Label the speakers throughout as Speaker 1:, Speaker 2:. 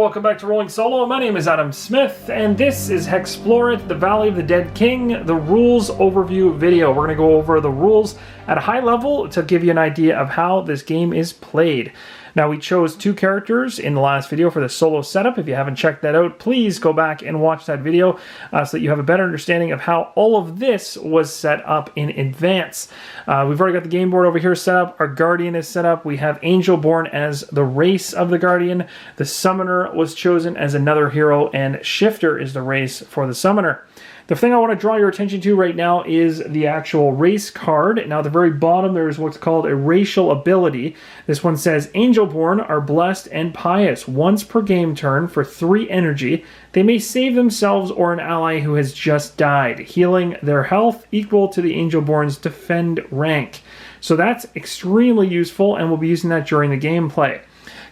Speaker 1: welcome back to Rolling Solo. My name is Adam Smith, and this is HEXplore It, the Valley of the Dead King, the rules overview video. We're going to go over the rules at a high level to give you an idea of how this game is played. Now, we chose two characters in the last video for the solo setup. If you haven't checked that out, please go back and watch that video so that you have a better understanding of how all of this was set up in advance. We've already got the game board over here set up. Our Guardian is set up. We have Angelborn as the race of the Guardian. The Summoner was chosen as another hero, and Shifter is the race for the Summoner. The thing I want to draw your attention to right now is the actual race card. Now, at the very bottom, there is what's called a racial ability. This one says, Angelborn are blessed and pious. Once per game turn for 3 energy, they may save themselves or an ally who has just died, healing their health equal to the Angelborn's defend rank. So that's extremely useful, and we'll be using that during the gameplay.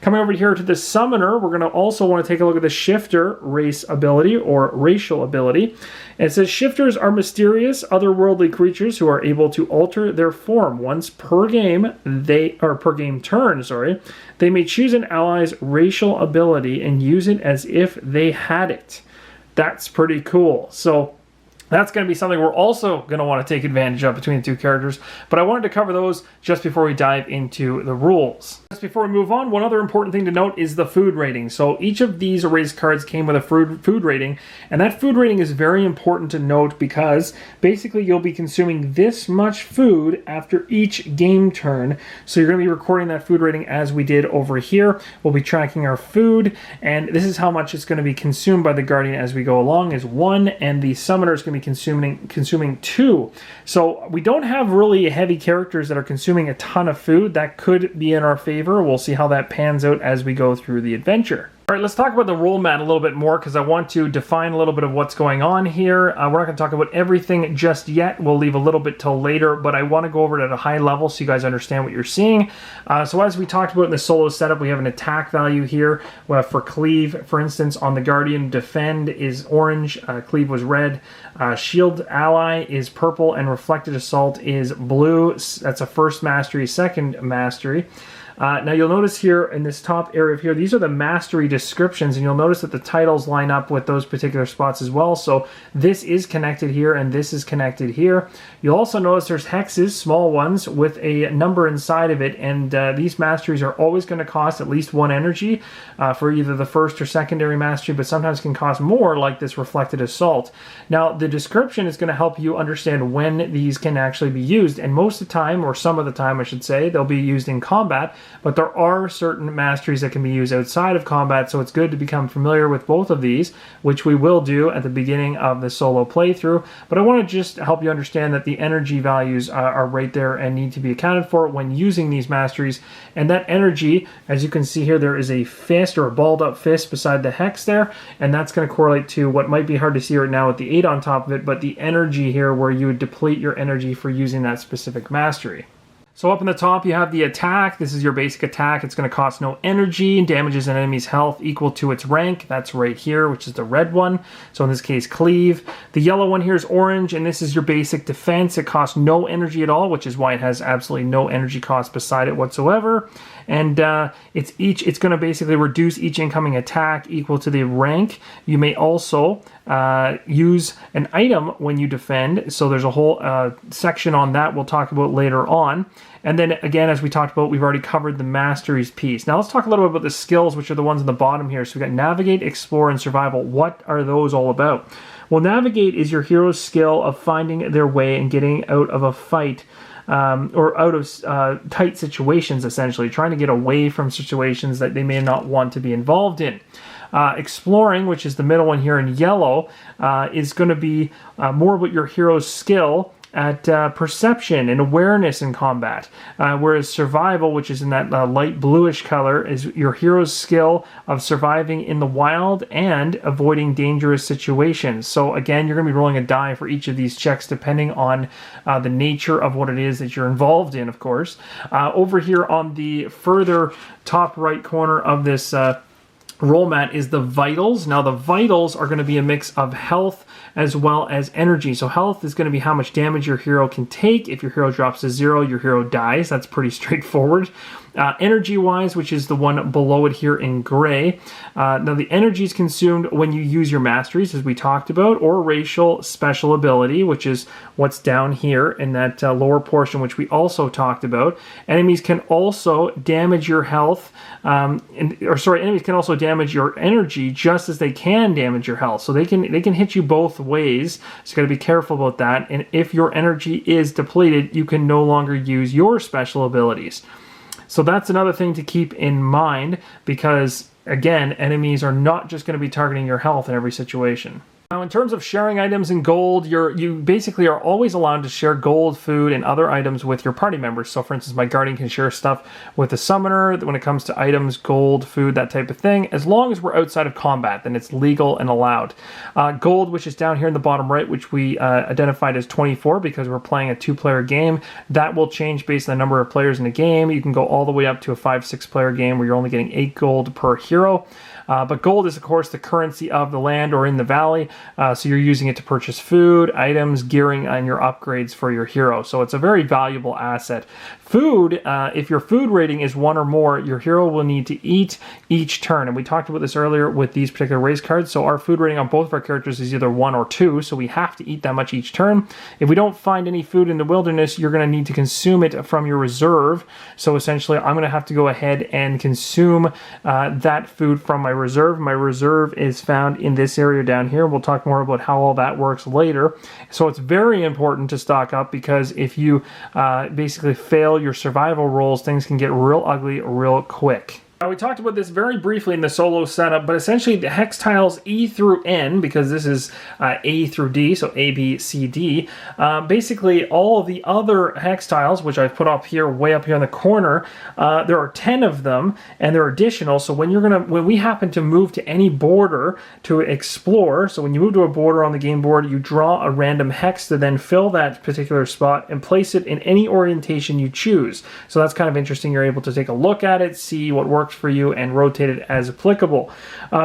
Speaker 1: Coming over here to the Summoner, we're going to also want to take a look at the Shifter race ability or racial ability. And it says Shifters are mysterious, otherworldly creatures who are able to alter their form once per game. Per game turn. They may choose an ally's racial ability and use it as if they had it. That's pretty cool. So that's going to be something we're also going to want to take advantage of between the two characters, but I wanted to cover those just before we dive into the rules. Just before we move on, one other important thing to note is the food rating. So each of these race cards came with a food rating, and that food rating is very important to note because basically you'll be consuming this much food after each game turn. So you're going to be recording that food rating as we did over here. We'll be tracking our food, and this is how much it's going to be consumed by the Guardian as we go along is 1, and the Summoner is going to be consuming 2. So we don't have really heavy characters that are consuming a ton of food. That could be in our favor. We'll see how that pans out as we go through the adventure. All right, let's talk about the rule mat a little bit more because I want to define a little bit of what's going on here. We're not going to talk about everything just yet. We'll leave a little bit till later, but I want to go over it at a high level so you guys understand what you're seeing. So as we talked about in the solo setup, we have an attack value here for Cleave. For instance, on the Guardian, Defend is orange, Cleave was red. Shield Ally is purple, and Reflected Assault is blue. That's a first mastery, second mastery. Now you'll notice here in this top area here, these are the mastery descriptions, and you'll notice that the titles line up with those particular spots as well. So this is connected here, and this is connected here. You'll also notice there's hexes, small ones, with a number inside of it, and these masteries are always going to cost at least 1 energy for either the first or secondary mastery, but sometimes can cost more, like this Reflected Assault. Now, the description is going to help you understand when these can actually be used, and most of the time, or some of the time I should say, they'll be used in combat. But there are certain masteries that can be used outside of combat, so it's good to become familiar with both of these, which we will do at the beginning of the solo playthrough. But I want to just help you understand that the energy values are right there and need to be accounted for when using these masteries. And that energy, as you can see here, there is a fist or a balled up fist beside the hex there, and that's going to correlate to what might be hard to see right now with the 8 on top of it, but the energy here where you would deplete your energy for using that specific mastery. So up in the top, you have the attack. This is your basic attack. It's going to cost no energy and damages an enemy's health equal to its rank. That's right here, which is the red one. So in this case, Cleave. The yellow one here is orange, and this is your basic defense. It costs no energy at all, which is why it has absolutely no energy cost beside it whatsoever. And it's going to basically reduce each incoming attack equal to the rank. You may also use an item when you defend. So there's a whole section on that we'll talk about later on. And then again, as we talked about, we've already covered the masteries piece. Now let's talk a little bit about the skills, which are the ones on the bottom here. So we've got Navigate, Explore, and Survival. What are those all about? Well, Navigate is your hero's skill of finding their way and getting out of a fight or out of tight situations, essentially, trying to get away from situations that they may not want to be involved in. Exploring, which is the middle one here in yellow, is going to be more about your hero's skill at perception and awareness in combat, whereas survival, which is in that light bluish color, is your hero's skill of surviving in the wild and avoiding dangerous situations. So again, you're going to be rolling a die for each of these checks depending on the nature of what it is that you're involved in, of course. Over here on the further top right corner of this role mat is the vitals. Now the vitals are going to be a mix of health as well as energy. So health is going to be how much damage your hero can take. If your hero drops to 0, your hero dies. That's pretty straightforward. Energy-wise, which is the one below it here in gray. Now the energy is consumed when you use your masteries, as we talked about, or racial special ability, which is what's down here in that lower portion, which we also talked about. Enemies can also damage your health, enemies can also damage your energy just as they can damage your health. So they can hit you both ways. So you got to be careful about that. And if your energy is depleted, you can no longer use your special abilities. So that's another thing to keep in mind, because again, enemies are not just going to be targeting your health in every situation. Now, in terms of sharing items and gold, you basically are always allowed to share gold, food, and other items with your party members. So, for instance, my guardian can share stuff with the summoner when it comes to items, gold, food, that type of thing. As long as we're outside of combat, then it's legal and allowed. Gold, which is down here in the bottom right, which we identified as 24 because we're playing a 2-player game, that will change based on the number of players in the game. You can go all the way up to a 5-6 player game where you're only getting 8 gold per hero. But gold is, of course, the currency of the land or in the valley, so you're using it to purchase food, items, gearing, and your upgrades for your hero. So it's a very valuable asset. Food, if your food rating is 1 or more, your hero will need to eat each turn. And we talked about this earlier with these particular race cards. So our food rating on both of our characters is either 1 or 2, so we have to eat that much each turn. If we don't find any food in the wilderness, you're going to need to consume it from your reserve. So essentially, I'm going to have to go ahead and consume that food from my reserve. My reserve is found in this area down here. We'll talk more about how all that works later. So it's very important to stock up, because if you basically fail your survival rolls, things can get real ugly real quick. Now, we talked about this very briefly in the solo setup, but essentially the hex tiles E through N, because this is A through D, so A, B, C, D, basically all of the other hex tiles, which I've put up here, way up here in the corner, there are 10 of them, and they're additional. So when we happen to move to any border to explore, so when you move to a border on the game board, you draw a random hex to then fill that particular spot and place it in any orientation you choose. So that's kind of interesting. You're able to take a look at it, see what works for you, and rotate it as applicable.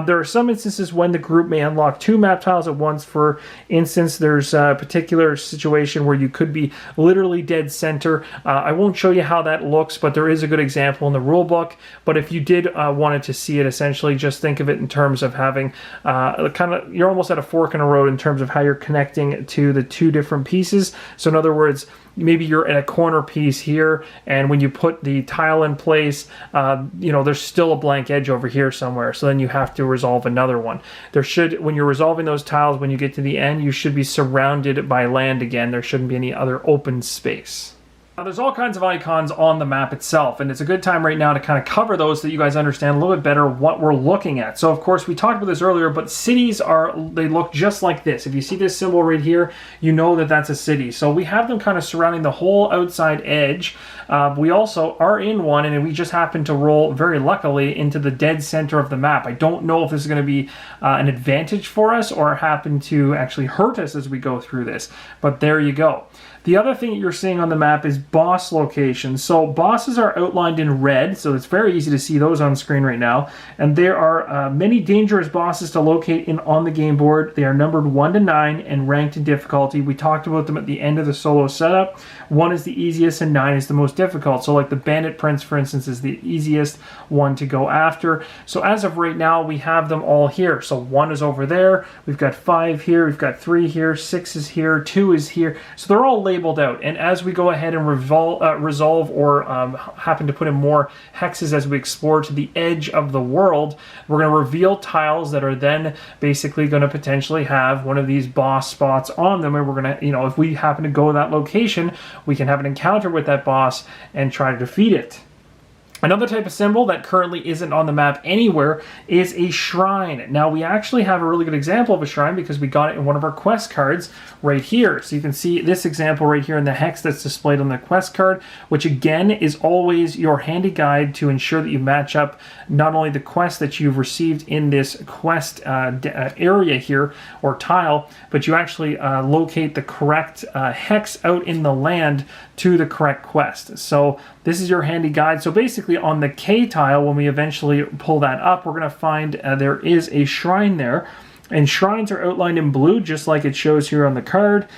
Speaker 1: There are some instances when the group may unlock 2 map tiles at once. For instance, there's a particular situation where you could be literally dead center. I won't show you how that looks, but there is a good example in the rule book. But if you did wanted to see it, essentially just think of it in terms of having you're almost at a fork in a road in terms of how you're connecting to the 2 different pieces. So in other words, maybe you're at a corner piece here, and when you put the tile in place, there's still a blank edge over here somewhere. So then you have to resolve another one. When you're resolving those tiles, when you get to the end, you should be surrounded by land again. There shouldn't be any other open space. Now, there's all kinds of icons on the map itself, and it's a good time right now to kind of cover those so that you guys understand a little bit better what we're looking at. So, of course, we talked about this earlier, but cities they look just like this. If you see this symbol right here, you know that that's a city. So we have them kind of surrounding the whole outside edge. We also are in one, and we just happen to roll, very luckily, into the dead center of the map. I don't know if this is going to be an advantage for us or happen to actually hurt us as we go through this, but there you go. The other thing that you're seeing on the map is boss locations. So bosses are outlined in red, so it's very easy to see those on screen right now. And there are many dangerous bosses to locate on the game board. They are numbered 1 to 9 and ranked in difficulty. We talked about them at the end of the solo setup. 1 is the easiest and 9 is the most difficult. So like the Bandit Prince, for instance, is the easiest one to go after. So as of right now, we have them all here. So 1 is over there. We've got 5 here. We've got 3 here. 6 is here. 2 is here. So they're all labeled out, and as we go ahead and resolve or happen to put in more hexes as we explore to the edge of the world, we're going to reveal tiles that are then basically going to potentially have one of these boss spots on them, and we're going to, if we happen to go to that location, we can have an encounter with that boss and try to defeat it. Another type of symbol that currently isn't on the map anywhere is a shrine. Now, we actually have a really good example of a shrine because we got it in one of our quest cards right here. So you can see this example right here in the hex that's displayed on the quest card, which again is always your handy guide to ensure that you match up not only the quest that you've received in this quest area here or tile, but you actually locate the correct hex out in the land to the correct quest. So this is your handy guide. So basically, specifically on the K tile, when we eventually pull that up, we're going to find there is a shrine there. And shrines are outlined in blue, just like it shows here on the card.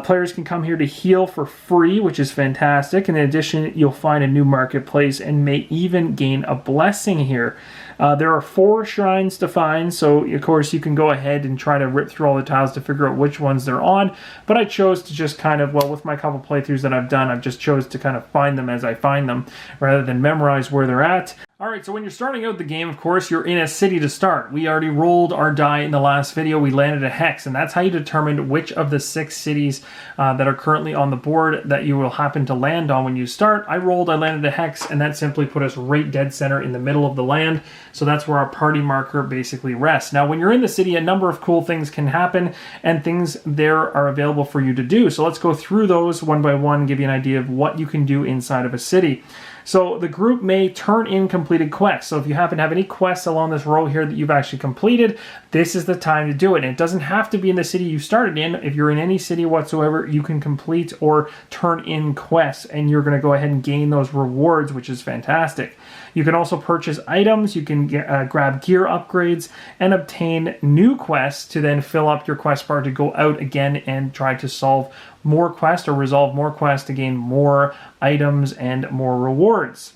Speaker 1: Players can come here to heal for free, which is fantastic. And in addition, you'll find a new marketplace and may even gain a blessing here. There are 4 shrines to find, so of course you can go ahead and try to rip through all the tiles to figure out which ones they're on. But I chose to just kind of, well, with my couple playthroughs that I've done, I've just chose to kind of find them as I find them, rather than memorize where they're at. Alright, so when you're starting out the game, of course, you're in a city to start. We already rolled our die in the last video. We landed a hex, and that's how you determined which of the 6 cities that are currently on the board that you will happen to land on when you start. I landed a hex, and that simply put us right dead center in the middle of the land. So that's where our party marker basically rests. Now, when you're in the city, a number of cool things can happen, and things there are available for you to do. So let's go through those one by one, give you an idea of what you can do inside of a city. So the group may turn in completed quests. So if you happen to have any quests along this row here that you've actually completed, this is the time to do it. And it doesn't have to be in the city you started in. If you're in any city whatsoever, you can complete or turn in quests, and you're going to go ahead and gain those rewards, which is fantastic. You can also purchase items, you can grab gear upgrades, and obtain new quests to then fill up your quest bar to go out again and try to solve more quests or resolve more quests to gain more items and more rewards.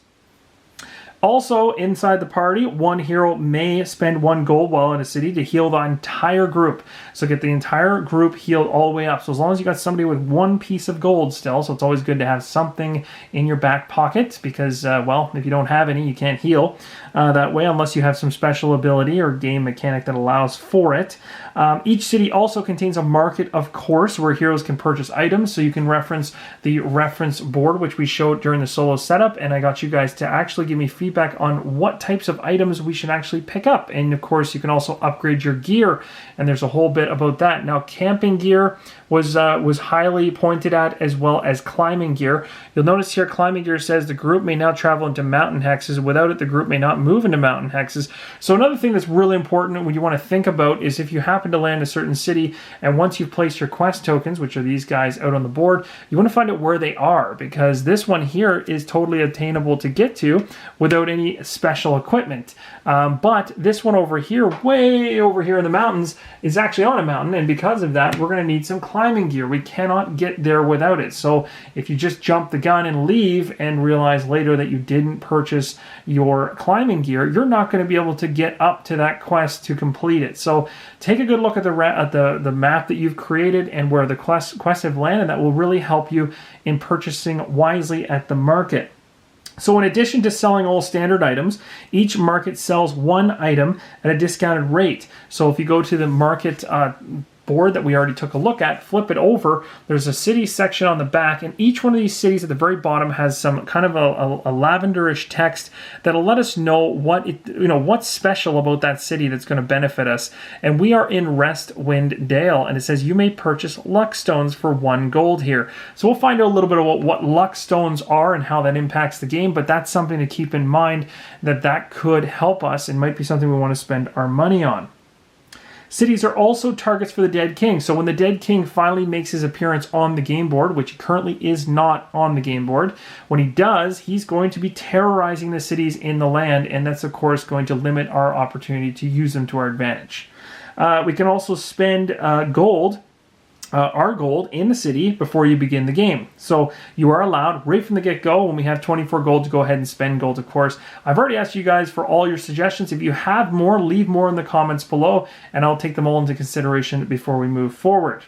Speaker 1: Also, inside the party, one hero may spend 1 gold while in a city to heal the entire group. So get the entire group healed all the way up. So as long as you got somebody with 1 piece of gold still, so it's always good to have something in your back pocket because, well, if you don't have any, you can't heal that way unless you have some special ability or game mechanic that allows for it. Each city also contains a market, of course, where heroes can purchase items. So you can reference the reference board, which we showed during the solo setup, and I got you guys to actually give me feedback on what types of items we should actually pick up. And of course, you can also upgrade your gear, and there's a whole bit about that. Now, camping gear was highly pointed at, as well as climbing gear. You'll notice here, climbing gear says the group may now travel into mountain hexes. Without it, the group may not move into mountain hexes. So another thing that's really important when you want to think about is if you happen to land a certain city, and once you've placed your quest tokens, which are these guys out on the board, you want to find out where they are, because this one here is totally attainable to get to without any special equipment. But this one over here, way over here in the mountains, is actually on a mountain, and because of that, we're going to need some climbing gear. We cannot get there without it. So if you just jump the gun and leave and realize later that you didn't purchase your climbing gear, you're not going to be able to get up to that quest to complete it. So take a good look at the map that you've created and where the quests have landed. That will really help you in purchasing wisely at the market. So in addition to selling all standard items, each market sells 1 item at a discounted rate. So if you go to the market board that we already took a look at, flip it over, there's a city section on the back, and each one of these cities at the very bottom has some kind of a lavenderish text that'll let us know what's special about that city that's going to benefit us. And we are in Restwind Dale, and it says you may purchase luck stones for 1 gold here. So we'll find out a little bit about what luck stones are and how that impacts the game, but that's something to keep in mind, that could help us and might be something we want to spend our money on. Cities are also targets for the Dead King. So when the Dead King finally makes his appearance on the game board, which he currently is not on the game board, when he does, he's going to be terrorizing the cities in the land, and that's of course going to limit our opportunity to use them to our advantage. We can also spend our gold in the city before you begin the game. So you are allowed right from the get-go, when we have 24 gold, to go ahead and spend gold, of course. I've already asked you guys for all your suggestions. If you have more, leave more in the comments below, and I'll take them all into consideration before we move forward.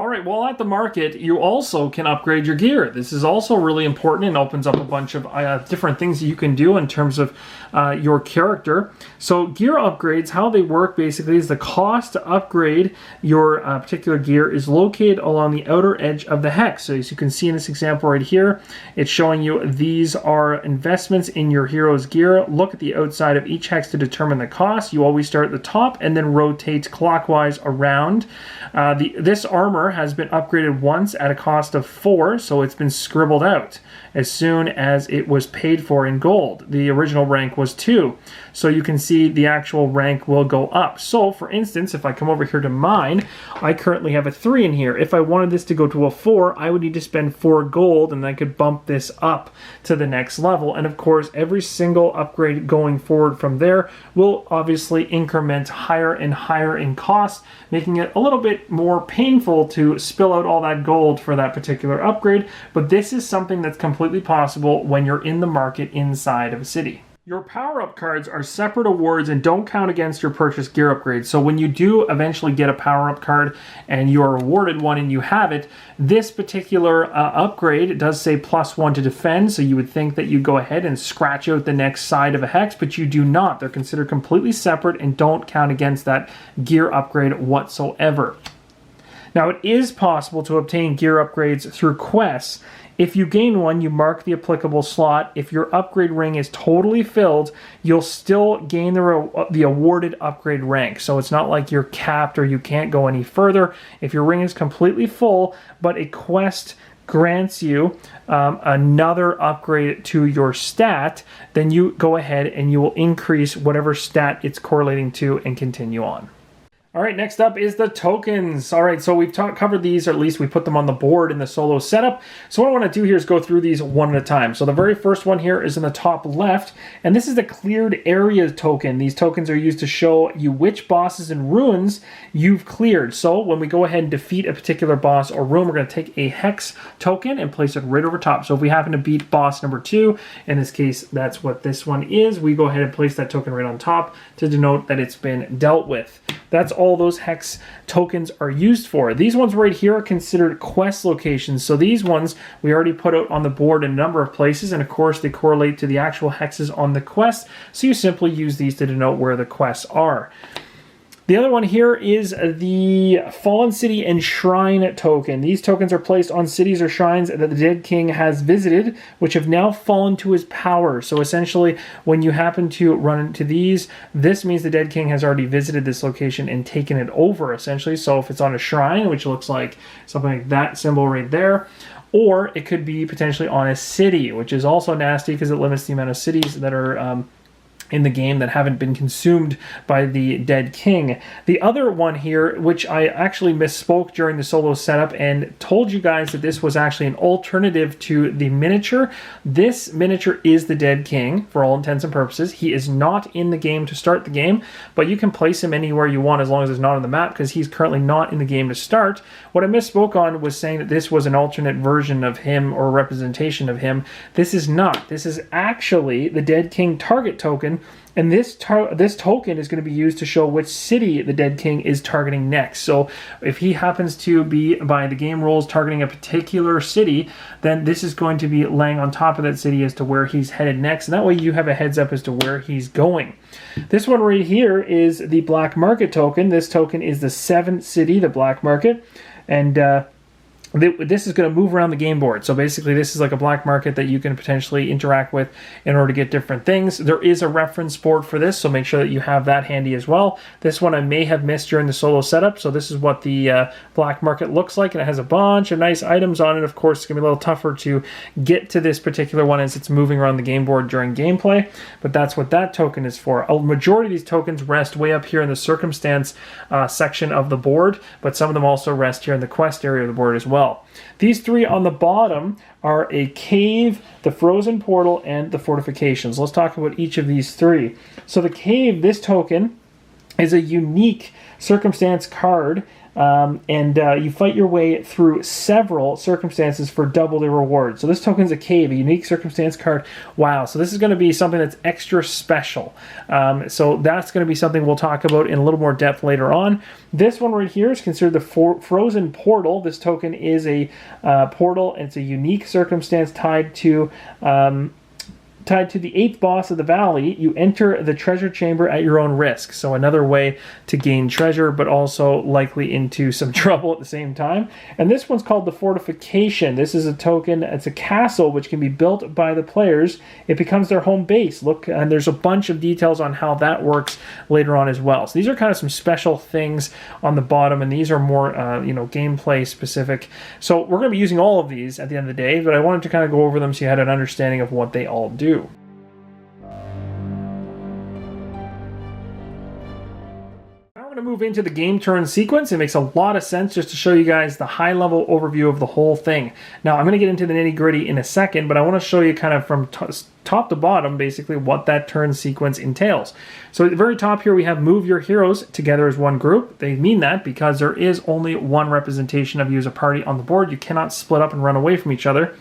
Speaker 1: Alright, while at the market, you also can upgrade your gear. This is also really important and opens up a bunch of different things that you can do in terms of your character. So gear upgrades, how they work basically is the cost to upgrade your particular gear is located along the outer edge of the hex. So as you can see in this example right here, it's showing you these are investments in your hero's gear. Look at the outside of each hex to determine the cost. You always start at the top and then rotate clockwise around. This armor has has been upgraded once at a cost of 4, so it's been scribbled out as soon as it was paid for in gold. The original rank was 2, so you can see the actual rank will go up. So for instance, if I come over here to mine, I currently have a 3 in here. If I wanted this to go to a 4, I would need to spend 4 gold, and I could bump this up to the next level. And of course, every single upgrade going forward from there will obviously increment higher and higher in cost, making it a little bit more painful to spill out all that gold for that particular upgrade. But this is something that's completely possible when you're in the market inside of a city. Your power-up cards are separate awards and don't count against your purchased gear upgrades. So when you do eventually get a power-up card and you are awarded one and you have it, this particular upgrade does say +1 to defend, so you would think that you go ahead and scratch out the next side of a hex, but you do not. They're considered completely separate and don't count against that gear upgrade whatsoever. Now, it is possible to obtain gear upgrades through quests. If you gain one, you mark the applicable slot. If your upgrade ring is totally filled, you'll still gain the awarded upgrade rank. So it's not like you're capped or you can't go any further. If your ring is completely full, but a quest grants you another upgrade to your stat, then you go ahead and you will increase whatever stat it's correlating to and continue on. All right, next up is the tokens. All right, so we've covered these, or at least we put them on the board in the solo setup. So what I want to do here is go through these one at a time. So the very first one here is in the top left, and this is the cleared area token. These tokens are used to show you which bosses and ruins you've cleared. So when we go ahead and defeat a particular boss or ruin, we're going to take a hex token and place it right over top. So if we happen to beat boss number 2, in this case, that's what this one is, we go ahead and place that token right on top to denote that it's been dealt with. That's all those hex tokens are used for. These ones right here are considered quest locations. So these ones we already put out on the board in a number of places, and of course they correlate to the actual hexes on the quest. So you simply use these to denote where the quests are. The other one here is the Fallen City and Shrine token. These tokens are placed on cities or shrines that the Dead King has visited, which have now fallen to his power. So essentially, when you happen to run into these, this means the Dead King has already visited this location and taken it over, essentially. So if it's on a shrine, which looks like something like that symbol right there, or it could be potentially on a city, which is also nasty because it limits the amount of cities that are in the game that haven't been consumed by the Dead King. The other one here, which I actually misspoke during the solo setup and told you guys that this was actually an alternative to the miniature. This miniature is the Dead King for all intents and purposes. He is not in the game to start the game, but you can place him anywhere you want as long as it's not on the map, because he's currently not in the game to start. What I misspoke on was saying that this was an alternate version of him or representation of him. This is not. This is actually the Dead King target token. And this token is going to be used to show which city the Dead King is targeting next. So if he happens to be, by the game rules, targeting a particular city, then this is going to be laying on top of that city as to where he's headed next. And that way you have a heads up as to where he's going. This one right here is the Black Market token. This token is the 7th city, the Black Market. And this is going to move around the game board. So basically this is like a black market that you can potentially interact with in order to get different things. There is a reference board for this, so make sure that you have that handy as well. This one I may have missed during the solo setup. So this is what the black market looks like, and it has a bunch of nice items on it. Of course, it's going to be a little tougher to get to this particular one as it's moving around the game board during gameplay, but that's what that token is for. A majority of these tokens rest way up here in the circumstance section of the board, but some of them also rest here in the quest area of the board as well. These three on the bottom are a cave, the frozen portal, and the fortifications. Let's talk about each of these three. So the cave, this token, is a unique circumstance card, and you fight your way through several circumstances for double the reward. So this token's a cave, a unique circumstance card. Wow, so this is going to be something that's extra special. So that's going to be something we'll talk about in a little more depth later on. This one right here is considered the frozen portal. This token is a portal, and it's a unique circumstance tied to Tied to the 8th boss of the valley, you enter the treasure chamber at your own risk. So another way to gain treasure, but also likely into some trouble at the same time. And this one's called the Fortification. This is a token. It's a castle which can be built by the players. It becomes their home base. Look, and there's a bunch of details on how that works later on as well. So these are kind of some special things on the bottom, and these are more, gameplay specific. So we're going to be using all of these at the end of the day, but I wanted to kind of go over them so you had an understanding of what they all do. To move into the game turn sequence. It makes a lot of sense just to show you guys the high level overview of the whole thing. Now I'm going to get into the nitty gritty in a second, but I want to show you kind of from top to bottom basically what that turn sequence entails. So at the very top here we have move your heroes together as one group. They mean that because there is only one representation of you as a party on the board. You cannot split up and run away from each other.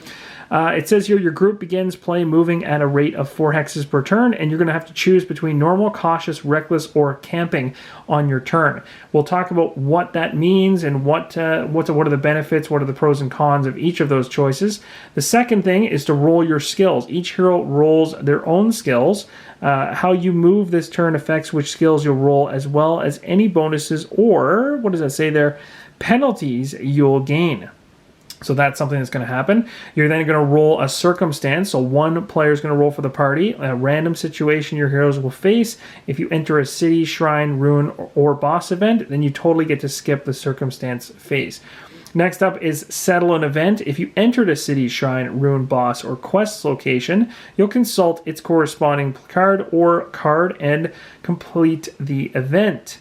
Speaker 1: It says here your group begins play moving at a rate of 4 hexes per turn, and you're going to have to choose between normal, cautious, reckless, or camping on your turn. We'll talk about what that means and what are the benefits, what are the pros and cons of each of those choices. The second thing is to roll your skills. Each hero rolls their own skills. How you move this turn affects which skills you'll roll, as well as any bonuses or, what does that say there, penalties you'll gain. So that's something that's going to happen. You're then going to roll a circumstance. So one player is going to roll for the party. A random situation your heroes will face. If you enter a city, shrine, ruin, or boss event, then you totally get to skip the circumstance phase. Next up is settle an event. If you entered a city, shrine, ruin, boss, or quest location, you'll consult its corresponding card and complete the event.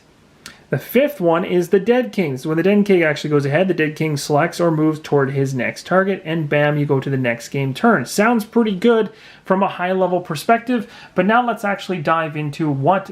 Speaker 1: The fifth one is the Dead King. So when the Dead King actually goes ahead, the Dead King selects or moves toward his next target, and bam, you go to the next game turn. Sounds pretty good from a high-level perspective, but now let's actually dive into what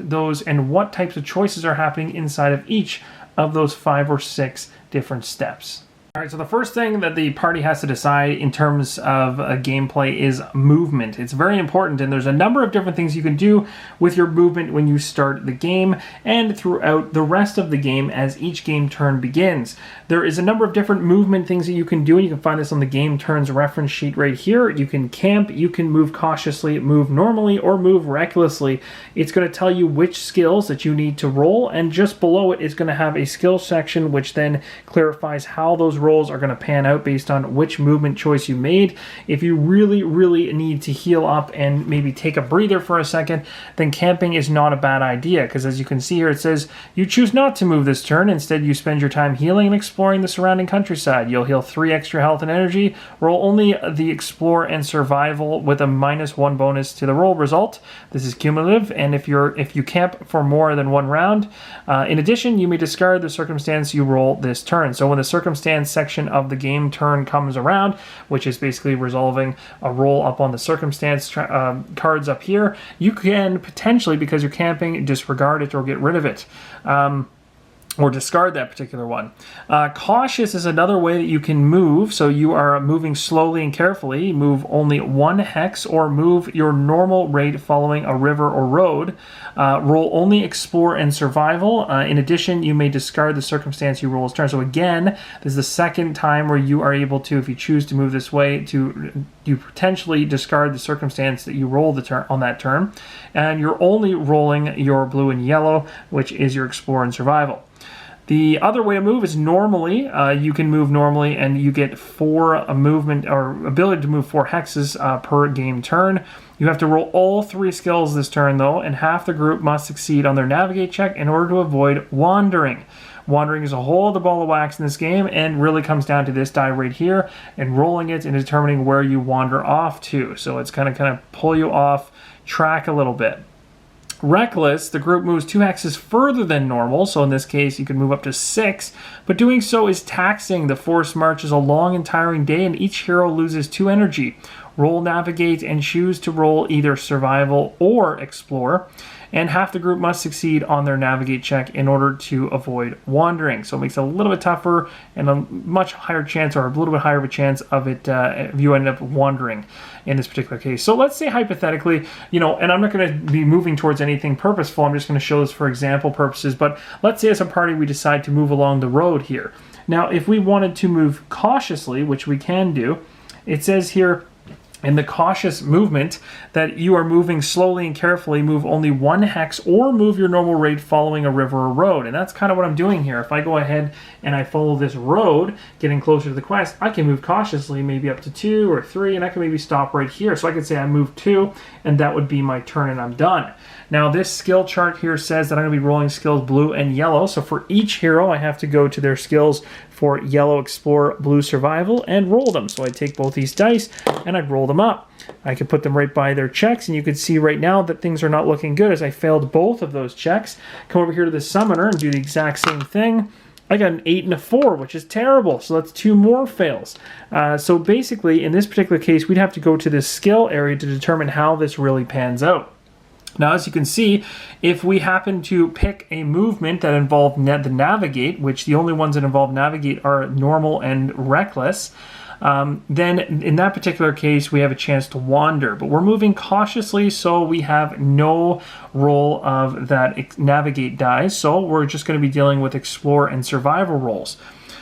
Speaker 1: types of choices are happening inside of each of those 5 or 6 different steps. All right, so the first thing that the party has to decide in terms of gameplay is movement. It's very important, and there's a number of different things you can do with your movement when you start the game and throughout the rest of the game as each game turn begins. There is a number of different movement things that you can do, and you can find this on the game turns reference sheet right here. You can camp, you can move cautiously, move normally, or move recklessly. It's going to tell you which skills that you need to roll, and just below it is going to have a skill section which then clarifies how those rolls are going to pan out based on which movement choice you made. If you really need to heal up and maybe take a breather for a second, then camping is not a bad idea, because as you can see here, it says you choose not to move this turn. Instead, you spend your time healing and exploring the surrounding countryside. You'll heal 3 extra health and energy. Roll only the explore and survival with a -1 bonus to the roll result. This is cumulative, and if you camp for more than 1 round, in addition, you may discard the circumstance you roll this turn. So when the circumstance section of the game turn comes around, which is basically resolving a roll up on the circumstance cards up here, you can potentially, because you're camping, disregard it or get rid of it. Or discard that particular one. Cautious is another way that you can move. So you are moving slowly and carefully. Move only 1 hex or move your normal rate following a river or road. Roll only explore and survival. In addition, you may discard the circumstance you roll as turn. So again, this is the second time where you are able to, if you choose to move this way, you potentially discard the circumstance that you roll on that turn. And you're only rolling your blue and yellow, which is your explore and survival. The other way to move is normally. You can move normally, and you get 4 movement or ability to move 4 hexes per game turn. You have to roll all 3 skills this turn, though, and half the group must succeed on their navigate check in order to avoid wandering. Wandering is a whole other ball of wax in this game, and really comes down to this die right here and rolling it and determining where you wander off to. So it's kind of pull you off track a little bit. Reckless, the group moves 2 hexes further than normal, so in this case you can move up to 6, but doing so is taxing. The force march is a long and tiring day, and each hero loses 2 energy. Roll navigate and choose to roll either survival or explore, and half the group must succeed on their navigate check in order to avoid wandering. So it makes it a little bit tougher and a much higher chance, or a little bit higher of a chance of it if you end up wandering in this particular case. So let's say hypothetically, and I'm not going to be moving towards anything purposeful, I'm just going to show this for example purposes, but let's say as a party we decide to move along the road here. Now if we wanted to move cautiously, which we can do, it says here in the cautious movement that you are moving slowly and carefully, move only 1 hex or move your normal rate following a river or road. And that's kind of what I'm doing here. If I go ahead and I follow this road, getting closer to the quest, I can move cautiously, maybe up to 2 or 3, and I can maybe stop right here. So I could say I move 2, and that would be my turn and I'm done. Now this skill chart here says that I'm going to be rolling skills blue and yellow. So for each hero, I have to go to their skills for yellow explore, blue survival, and roll them. So I take both these dice and I'd roll them up. I could put them right by their checks, and you can see right now that things are not looking good as I failed both of those checks. Come over here to the summoner and do the exact same thing. I got an 8 and a 4, which is terrible. So that's 2 more fails. So basically, in this particular case, we'd have to go to this skill area to determine how this really pans out. Now, as you can see, if we happen to pick a movement that involved the navigate, which the only ones that involve navigate are normal and reckless, then in that particular case, we have a chance to wander. But we're moving cautiously, so we have no roll of that navigate die. So we're just going to be dealing with explore and survival rolls.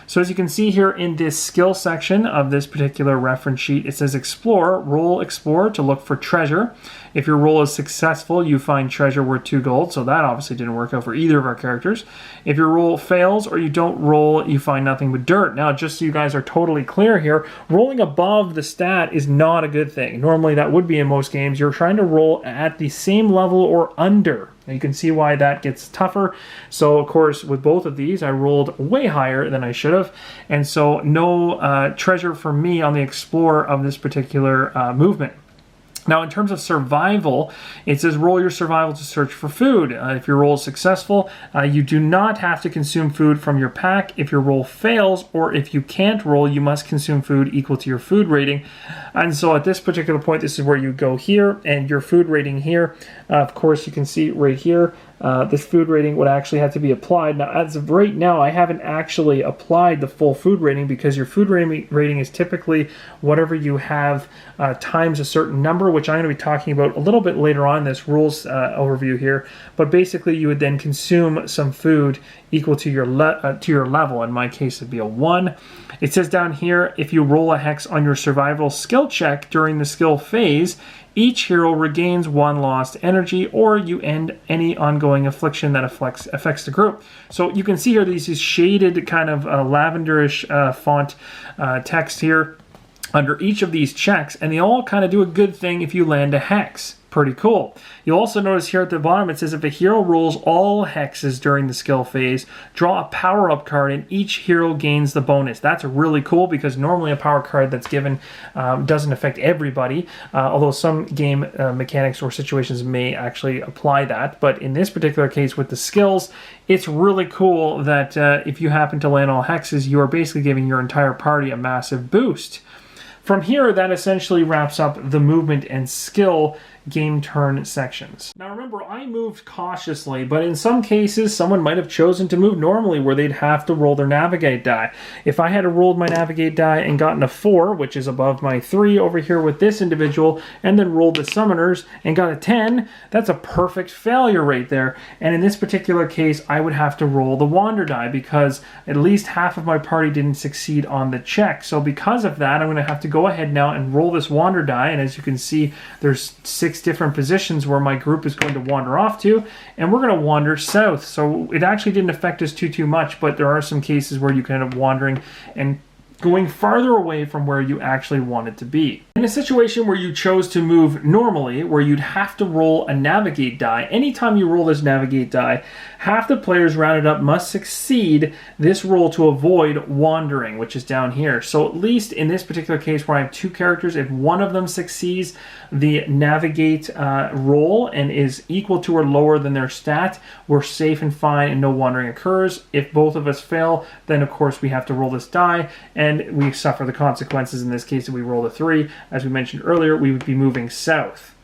Speaker 1: So as you can see here in this skill section of this particular reference sheet, it says explore, roll explore to look for treasure. If your roll is successful, you find treasure worth 2 gold. So that obviously didn't work out for either of our characters. If your roll fails or you don't roll, you find nothing but dirt. Now, just so you guys are totally clear here, rolling above the stat is not a good thing. Normally that would be in most games. You're trying to roll at the same level or under. You can see why that gets tougher. So, of course, with both of these, I rolled way higher than I should have. And so no treasure for me on the Explorer of this particular movement. Now, in terms of survival, it says roll your survival to search for food. If your roll is successful, you do not have to consume food from your pack. If your roll fails, or if you can't roll, you must consume food equal to your food rating. And so at this particular point, this is where you go here, and your food rating here, of course, you can see right here, this food rating would actually have to be applied. Now, as of right now, I haven't actually applied the full food rating because your food rating is typically whatever you have times a certain number, which I'm going to be talking about a little bit later on in this rules overview here. But basically, you would then consume some food equal to your level. In my case, it'd be a 1. It says down here, if you roll a hex on your survival skill check during the skill phase, each hero regains 1 lost energy, or you end any ongoing affliction that affects the group. So you can see here these shaded kind of lavenderish font text here under each of these checks, and they all kind of do a good thing if you land a hex. Pretty cool. You'll also notice here at the bottom it says if a hero rolls all hexes during the skill phase, draw a power-up card and each hero gains the bonus. That's really cool because normally a power card that's given doesn't affect everybody, although some game mechanics or situations may actually apply that. But in this particular case with the skills, it's really cool that if you happen to land all hexes, you are basically giving your entire party a massive boost. From here, that essentially wraps up the movement and skill game turn sections. Now remember, I moved cautiously, but in some cases, someone might have chosen to move normally where they'd have to roll their navigate die. If I had rolled my navigate die and gotten a 4, which is above my 3 over here with this individual, and then rolled the summoners and got a 10, that's a perfect failure right there. And in this particular case, I would have to roll the wander die because at least half of my party didn't succeed on the check. So because of that, I'm going to have to go ahead now and roll this wander die, and as you can see, there's 6 different positions where my group is going to wander off to, and we're going to wander south. So it actually didn't affect us too much, but there are some cases where you can end up wandering and going farther away from where you actually wanted to be. In a situation where you chose to move normally, where you'd have to roll a navigate die, anytime you roll this navigate die, half the players rounded up must succeed this roll to avoid wandering, which is down here. So at least in this particular case where I have 2 characters, if one of them succeeds the navigate roll and is equal to or lower than their stat, we're safe and fine and no wandering occurs. If both of us fail, then of course we have to roll this die and we suffer the consequences. In this case, if we roll a 3, as we mentioned earlier, we would be moving south.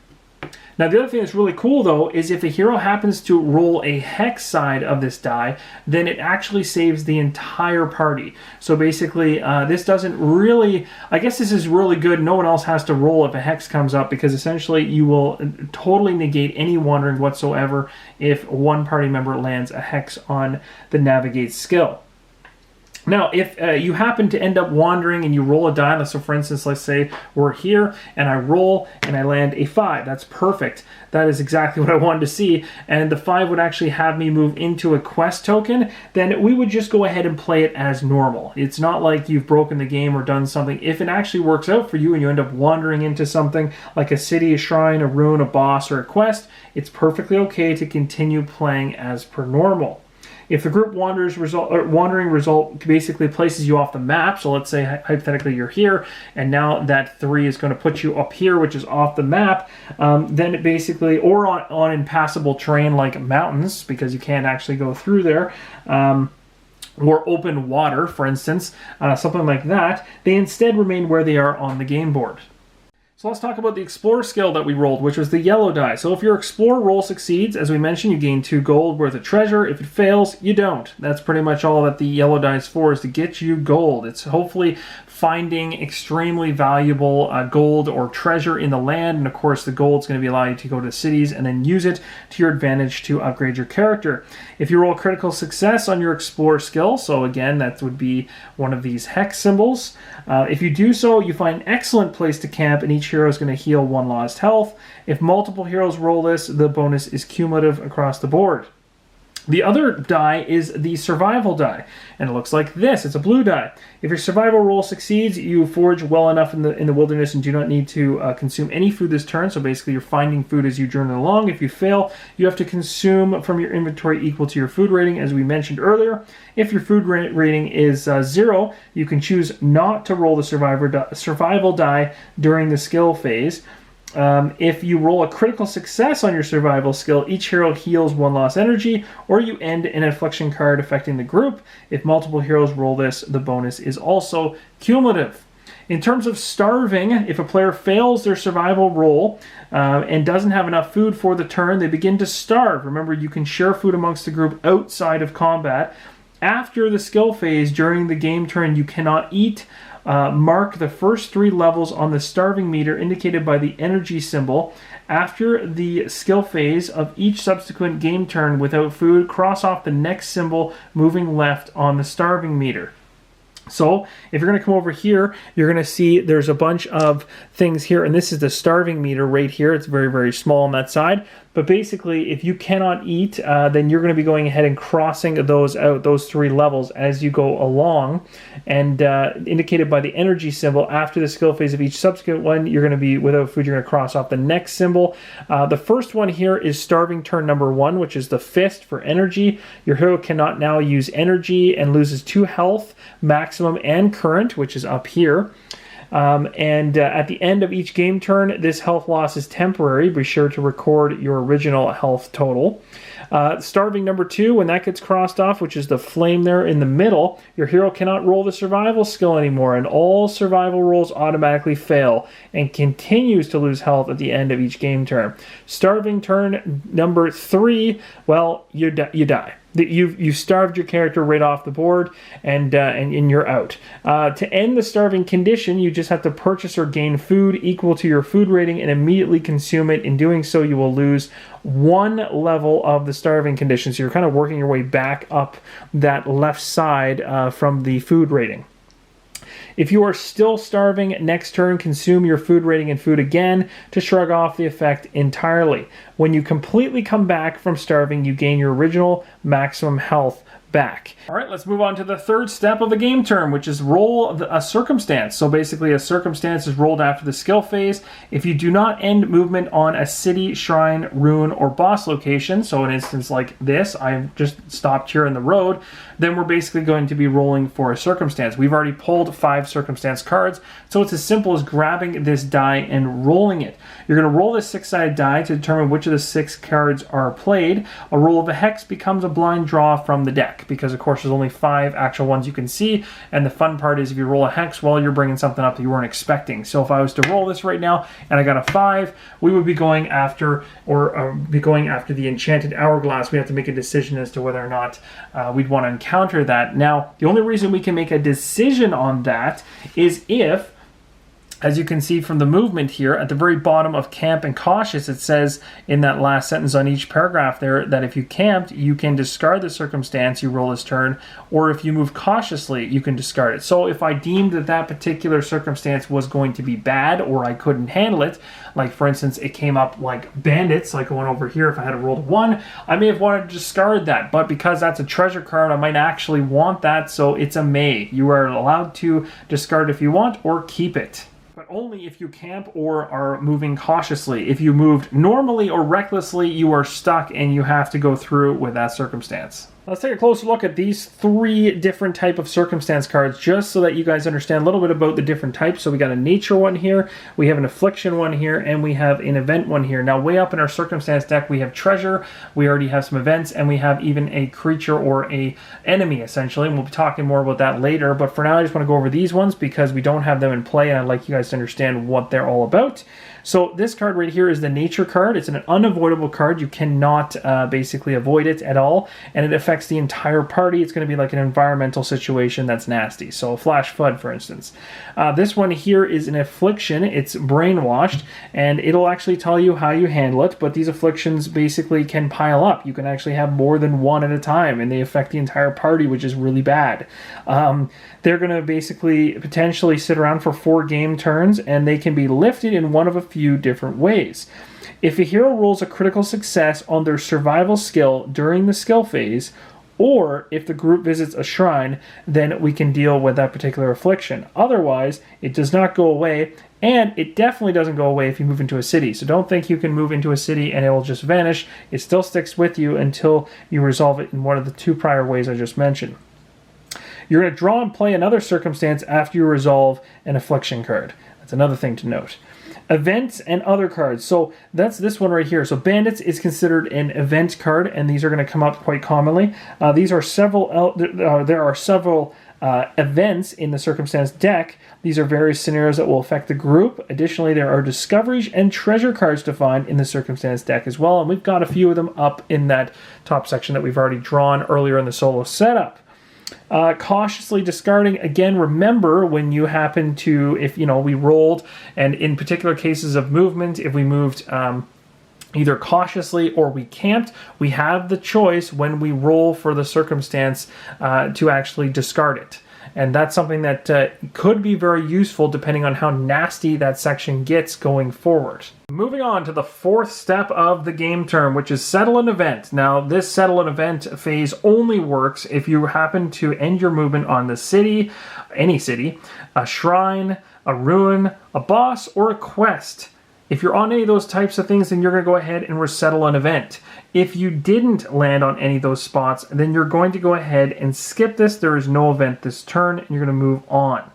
Speaker 1: Now the other thing that's really cool though is if a hero happens to roll a hex side of this die, then it actually saves the entire party. So basically this doesn't really, I guess this is really good. No one else has to roll if a hex comes up because essentially you will totally negate any wandering whatsoever if one party member lands a hex on the navigate skill. Now, if you happen to end up wandering and you roll a die, so for instance, let's say we're here and I roll and I land a 5. That's perfect. That is exactly what I wanted to see. And the 5 would actually have me move into a quest token. Then we would just go ahead and play it as normal. It's not like you've broken the game or done something. If it actually works out for you and you end up wandering into something like a city, a shrine, a ruin, a boss, or a quest, it's perfectly okay to continue playing as per normal. If the group wandering result basically places you off the map, so let's say hypothetically you're here, and now that 3 is going to put you up here, which is off the map, then it basically, or on impassable terrain like mountains, because you can't actually go through there, or open water, for instance, something like that, they instead remain where they are on the game board. So let's talk about the Explore skill that we rolled, which was the yellow die. So if your Explore roll succeeds, as we mentioned, you gain 2 gold worth of treasure. If it fails, you don't. That's pretty much all that the yellow die is for, is to get you gold. It's hopefully finding extremely valuable gold or treasure in the land, and of course the gold is going to be allowing you to go to cities and then use it to your advantage to upgrade your character. If you roll critical success on your Explore skill, so again that would be one of these hex symbols, if you do so, you find an excellent place to camp, and each hero is going to heal 1 lost health. If multiple heroes roll this, the bonus is cumulative across the board. The other die is the survival die, and it looks like this. It's a blue die. If your survival roll succeeds, you forage well enough in the wilderness and do not need to consume any food this turn, so basically you're finding food as you journey along. If you fail, you have to consume from your inventory equal to your food rating, as we mentioned earlier. If your food rating is 0, you can choose not to roll the survival die during the skill phase. If you roll a critical success on your survival skill, each hero heals 1 lost energy, or you end an affliction card affecting the group. If multiple heroes roll this, the bonus is also cumulative. In terms of starving, if a player fails their survival roll and doesn't have enough food for the turn, they begin to starve. Remember, you can share food amongst the group outside of combat. After the skill phase, during the game turn, you cannot eat. Mark the first 3 levels on the starving meter indicated by the energy symbol. After the skill phase of each subsequent game turn without food, cross off the next symbol moving left on the starving meter. So if you're going to come over here, you're going to see there's a bunch of things here, and this is the starving meter right here. It's very, very small on that side. But basically, if you cannot eat, then you're going to be going ahead and crossing those out, those 3 levels as you go along. And indicated by the energy symbol, after the skill phase of each subsequent one, you're going to be without food, you're going to cross off the next symbol. The first one here is starving turn number 1, which is the fist for energy. Your hero cannot now use energy and loses 2 health, maximum and current, which is up here. At the end of each game turn, this health loss is temporary. Be sure to record your original health total. Starving number 2, when that gets crossed off, which is the flame there in the middle, your hero cannot roll the survival skill anymore, and all survival rolls automatically fail and continues to lose health at the end of each game turn. Starving turn number 3, well, you die. You've starved your character right off the board, and you're out. To end the starving condition, you just have to purchase or gain food equal to your food rating and immediately consume it. In doing so, you will lose 1 level of the starving condition. So you're kind of working your way back up that left side from the food rating. If you are still starving, next turn consume your food rating and food again to shrug off the effect entirely. When you completely come back from starving, you gain your original maximum health back. All right, let's move on to the third step of the game turn, which is roll a circumstance. So basically a circumstance is rolled after the skill phase. If you do not end movement on a city, shrine, ruin, or boss location, so an instance like this, I've just stopped here in the road, then we're basically going to be rolling for a circumstance. We've already pulled 5 circumstance cards, so it's as simple as grabbing this die and rolling it. You're going to roll this 6-sided die to determine which of the 6 cards are played. A roll of a hex becomes a blind draw from the deck, because of course there's only 5 actual ones you can see, and the fun part is if you roll a hex, well, you're bringing something up that you weren't expecting. So if I was to roll this right now and I got a 5, we would be going after, the enchanted hourglass. We have to make a decision as to whether or not we'd want to encounter that. Now, the only reason we can make a decision on that is if As you can see from the movement here, at the very bottom of camp and cautious, it says in that last sentence on each paragraph there that if you camped, you can discard the circumstance you roll this turn, or if you move cautiously, you can discard it. So if I deemed that that particular circumstance was going to be bad, or I couldn't handle it, like for instance, it came up like bandits, like one over here, if I had a roll of 1, I may have wanted to discard that, but because that's a treasure card, I might actually want that, so it's a may. You are allowed to discard if you want, or keep it. But only if you camp or are moving cautiously. If you moved normally or recklessly, you are stuck and you have to go through with that circumstance. Let's take a closer look at these 3 different type of circumstance cards, just so that you guys understand a little bit about the different types. So we got a nature one here, we have an affliction one here, and we have an event one here. Now way up in our circumstance deck, we have treasure, we already have some events, and we have even a creature or a enemy essentially, and we'll be talking more about that later. But for now, I just want to go over these ones because we don't have them in play, and I'd like you guys to understand what they're all about. So this card right here is the nature card. It's an unavoidable card. You cannot basically avoid it at all, and it affects the entire party. It's going to be like an environmental situation that's nasty. So flash flood, for instance. This one here is an affliction. It's brainwashed, and it'll actually tell you how you handle it, but these afflictions basically can pile up. You can actually have more than one at a time, and they affect the entire party, which is really bad. They're going to basically potentially sit around for 4 game turns, and they can be lifted in one of a few different ways. If a hero rolls a critical success on their survival skill during the skill phase, or if the group visits a shrine, then we can deal with that particular affliction. Otherwise, it does not go away, and it definitely doesn't go away if you move into a city. So don't think you can move into a city and it will just vanish. It still sticks with you until you resolve it in one of the 2 prior ways I just mentioned. You're going to draw and play another circumstance after you resolve an affliction card. That's another thing to note. Events and other cards. So that's this one right here. So bandits is considered an event card, and these are going to come up quite commonly. There are several events in the circumstance deck. These are various scenarios that will affect the group. Additionally, there are discoveries and treasure cards to find in the circumstance deck as well, and we've got a few of them up in that top section that we've already drawn earlier in the solo setup. Cautiously discarding, again, remember when you happen to, if we rolled, and in particular cases of movement, if we moved either cautiously or we camped, we have the choice when we roll for the circumstance to actually discard it. And that's something that could be very useful depending on how nasty that section gets going forward. Moving on to the 4th step of the game term, which is settle an event. Now, this settle an event phase only works if you happen to end your movement on the city, any city, a shrine, a ruin, a boss, or a quest. If you're on any of those types of things, then you're going to go ahead and resettle an event. If you didn't land on any of those spots, then you're going to go ahead and skip this. There is no event this turn, and you're going to move on.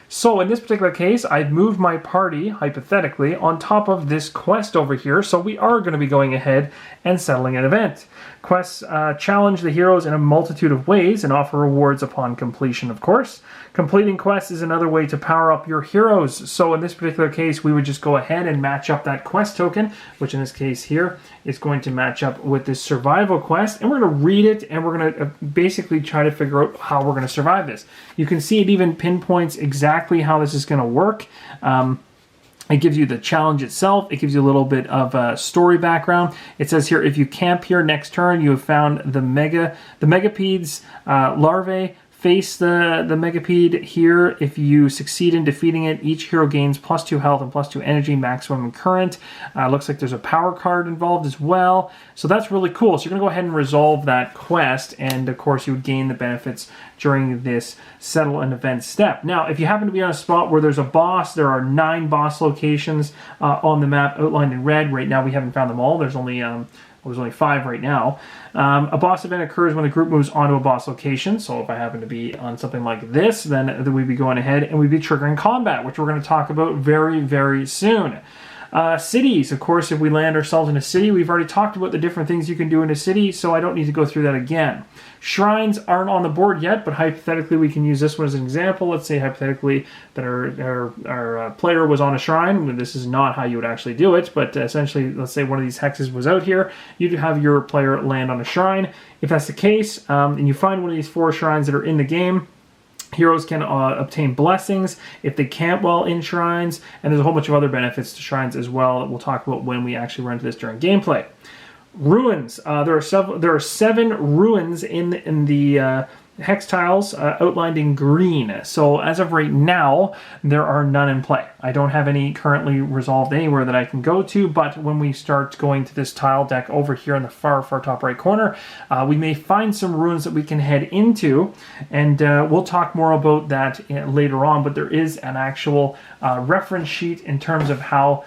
Speaker 1: So in this particular case, I've moved my party, hypothetically, on top of this quest over here, so we are going to be going ahead and settling an event. Quests challenge the heroes in a multitude of ways and offer rewards upon completion, of course. Completing quests is another way to power up your heroes. So in this particular case, we would just go ahead and match up that quest token, which in this case here is going to match up with this survival quest. And we're going to read it, and we're going to basically try to figure out how we're going to survive this. You can see it even pinpoints exactly how this is going to work. It gives you the challenge itself. It gives you a little bit of a story background. It says here, if you camp here next turn, you have found the megapede's larvae. Face the megapede here. If you succeed in defeating it, each hero gains +2 health and +2 energy, maximum current. Looks like there's a power card involved as well. So that's really cool. So you're going to go ahead and resolve that quest, and of course you would gain the benefits during this settle an event step. Now, if you happen to be on a spot where there's a boss, there are 9 boss locations on the map outlined in red. Right now we haven't found them all. There's only 5 right now. A boss event occurs when the group moves onto a boss location. So if I happen to be on something like this, then we'd be going ahead and we'd be triggering combat, which we're going to talk about very, very soon. Cities, of course, if we land ourselves in a city, we've already talked about the different things you can do in a city, so I don't need to go through that again. Shrines aren't on the board yet, but hypothetically we can use this one as an example. Let's say hypothetically that our player was on a shrine. This is not how you would actually do it, but essentially, let's say one of these hexes was out here. You'd have your player land on a shrine. If that's the case, and you find one of these 4 shrines that are in the game, Heroes can obtain blessings if they camp well in shrines, and there's a whole bunch of other benefits to shrines as well that we'll talk about when we actually run into this during gameplay. Ruins. There are 7 ruins in the hex tiles outlined in green. So as of right now, there are none in play. I don't have any currently resolved anywhere that I can go to, but when we start going to this tile deck over here in the far top right corner, we may find some ruins that we can head into, and we'll talk more about that later on, but there is an actual reference sheet in terms of how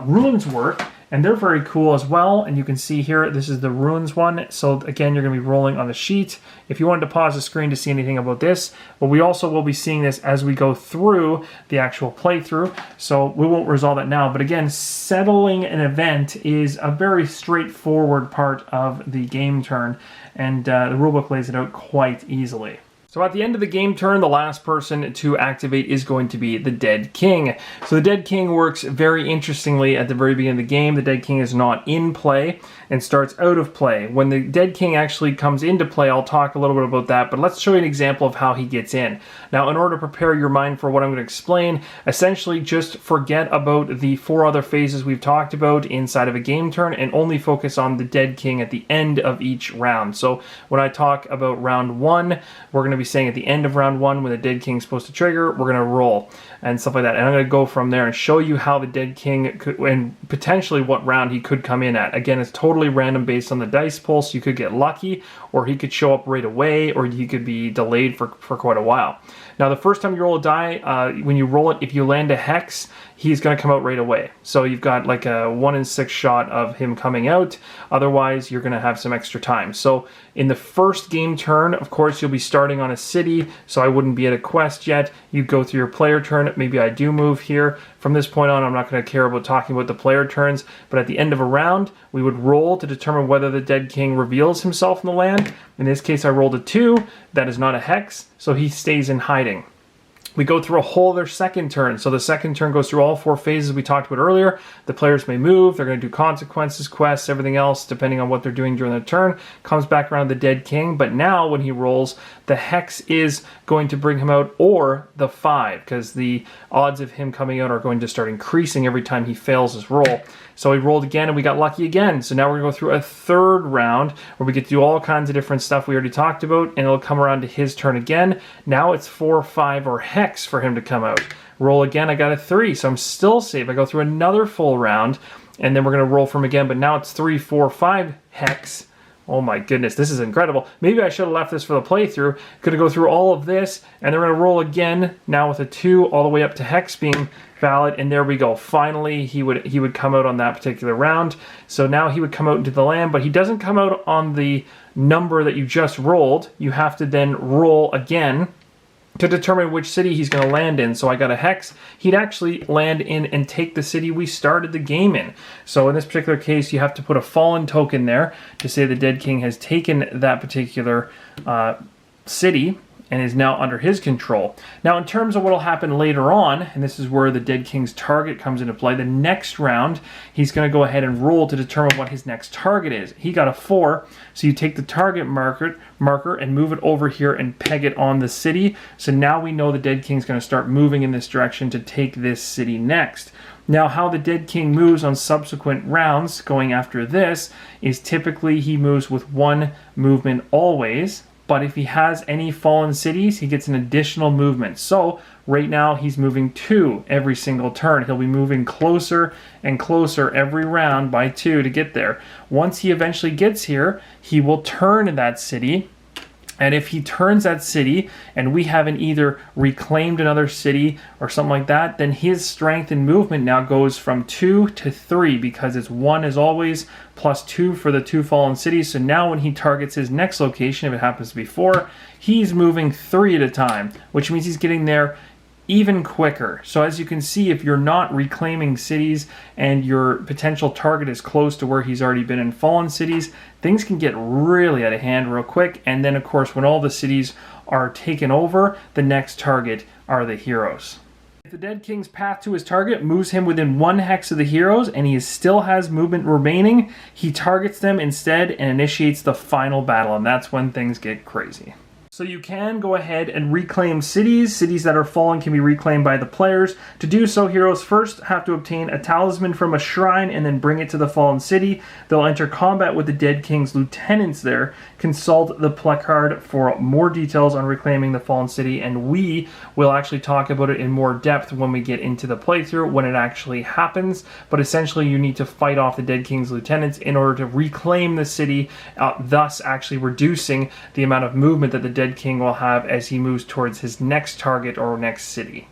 Speaker 1: ruins work. And they're very cool as well, and you can see here, this is the ruins one. So again, you're going to be rolling on the sheet. If you wanted to pause the screen to see anything about this, but we also will be seeing this as we go through the actual playthrough, so we won't resolve that now. But again, settling an event is a very straightforward part of the game turn, and the rulebook lays it out quite easily. So at the end of the game turn, the last person to activate is going to be the Dead King. So the Dead King works very interestingly at the very beginning of the game. The Dead King is not in play and starts out of play. When the Dead King actually comes into play, I'll talk a little bit about that, but let's show you an example of how he gets in. Now, in order to prepare your mind for what I'm going to explain, essentially just forget about the 4 other phases we've talked about inside of a game turn and only focus on the Dead King at the end of each round. So when I talk about round 1, we're going to be saying at the end of round 1 when the Dead King is supposed to trigger, we're going to roll and stuff like that. And I'm going to go from there and show you how the Dead King could, and potentially what round he could come in at. Again, it's totally random based on the dice pool, so you could get lucky, or he could show up right away, or he could be delayed for quite a while. Now, the first time you roll a die, when you roll it, if you land a hex, he's going to come out right away. So you've got like a 1 in 6 shot of him coming out. Otherwise, you're going to have some extra time. So in the first game turn, of course, you'll be starting on a city, so I wouldn't be at a quest yet. You go through your player turn. Maybe I do move here. From this point on, I'm not going to care about talking about the player turns, but at the end of a round, we would roll to determine whether the Dead King reveals himself in the land. In this case, I rolled a 2. That is not a hex, so he stays in hiding. We go through a whole other second turn. So the second turn goes through all 4 phases we talked about earlier. The players may move. They're going to do consequences, quests, everything else, depending on what they're doing during the turn. Comes back around the Dead King. But now when he rolls, the hex is going to bring him out, or the 5, because the odds of him coming out are going to start increasing every time he fails his roll. So he rolled again and we got lucky again. So now we're going to go through a third round where we get to do all kinds of different stuff we already talked about, and it'll come around to his turn again. Now it's 4, 5, or hex for him to come out. Roll again, I got a 3, so I'm still safe. I go through another full round, and then we're going to roll from again, but now it's 3, 4, 5 hex. Oh my goodness, this is incredible. Maybe I should have left this for the playthrough. Could have go through all of this, and then we're going to roll again, now with a 2, all the way up to hex being valid, and there we go. Finally, he would come out on that particular round. So now he would come out into the land, but he doesn't come out on the number that you just rolled. You have to then roll again to determine which city he's going to land in. So I got a hex. He'd actually land in and take the city we started the game in. So in this particular case, you have to put a fallen token there to say the Dead King has taken that particular city and is now under his control. Now, in terms of what will happen later on, and this is where the Dead King's target comes into play, the next round, he's going to go ahead and roll to determine what his next target is. He got a 4, so you take the target marker and move it over here and peg it on the city. So now we know the Dead King's going to start moving in this direction to take this city next. Now, how the Dead King moves on subsequent rounds going after this is typically he moves with 1 movement always. But if he has any fallen cities, he gets an additional movement. So right now he's moving 2 every single turn. He'll be moving closer and closer every round by 2 to get there. Once he eventually gets here, he will turn that city. And if he turns that city and we haven't either reclaimed another city or something like that, then his strength and movement now goes from 2 to 3 because it's 1 as always plus 2 for the 2 fallen cities. So now when he targets his next location, if it happens to be 4, he's moving 3 at a time, which means he's getting there even quicker. So as you can see, if you're not reclaiming cities and your potential target is close to where he's already been in fallen cities, things can get really out of hand real quick. And then of course, when all the cities are taken over, the next target are the heroes. If the Dead King's path to his target moves him within 1 hex of the heroes and he still has movement remaining, he targets them instead and initiates the final battle, and that's when things get crazy. So you can go ahead and reclaim cities. Cities that are fallen can be reclaimed by the players. To do so, heroes first have to obtain a talisman from a shrine and then bring it to the fallen city. They'll enter combat with the Dead King's lieutenants there. Consult the placard for more details on reclaiming the fallen city, and we will actually talk about it in more depth when we get into the playthrough, when it actually happens. But essentially, you need to fight off the Dead King's lieutenants in order to reclaim the city, thus actually reducing the amount of movement that the Dead King will have as he moves towards his next target or next city.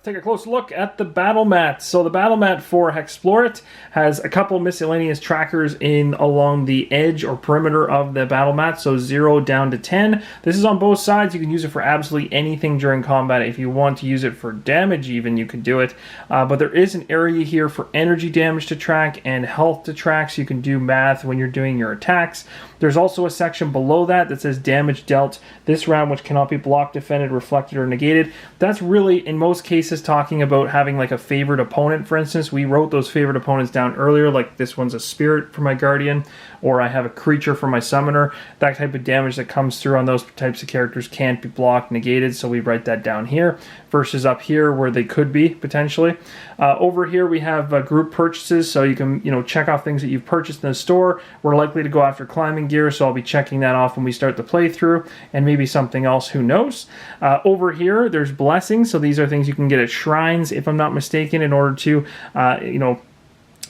Speaker 1: Take a close look at the battle mat. So the battle mat for HEXplore It has a couple miscellaneous trackers in along the edge or perimeter of the battle mat, so 0 down to 10. This is on both sides. You can use it for absolutely anything during combat. If you want to use it for damage even, you can do it. But there is an area here for energy damage to track and health to track, so you can do math when you're doing your attacks. There's also a section below that that says damage dealt this round, which cannot be blocked, defended, reflected, or negated. That's really, in most cases, talking about having like a favorite opponent. For instance, we wrote those favorite opponents down earlier, like this one's a spirit for my guardian, or I have a creature for my summoner. That type of damage that comes through on those types of characters can't be blocked, negated, so we write that down here, versus up here where they could be potentially. Over here we have group purchases, so you can check off things that you've purchased in the store. We're likely to go after climbing gear, so I'll be checking that off when we start the playthrough, and maybe something else, who knows. Over here there's blessings, so these are things you can get at shrines, if I'm not mistaken, in order to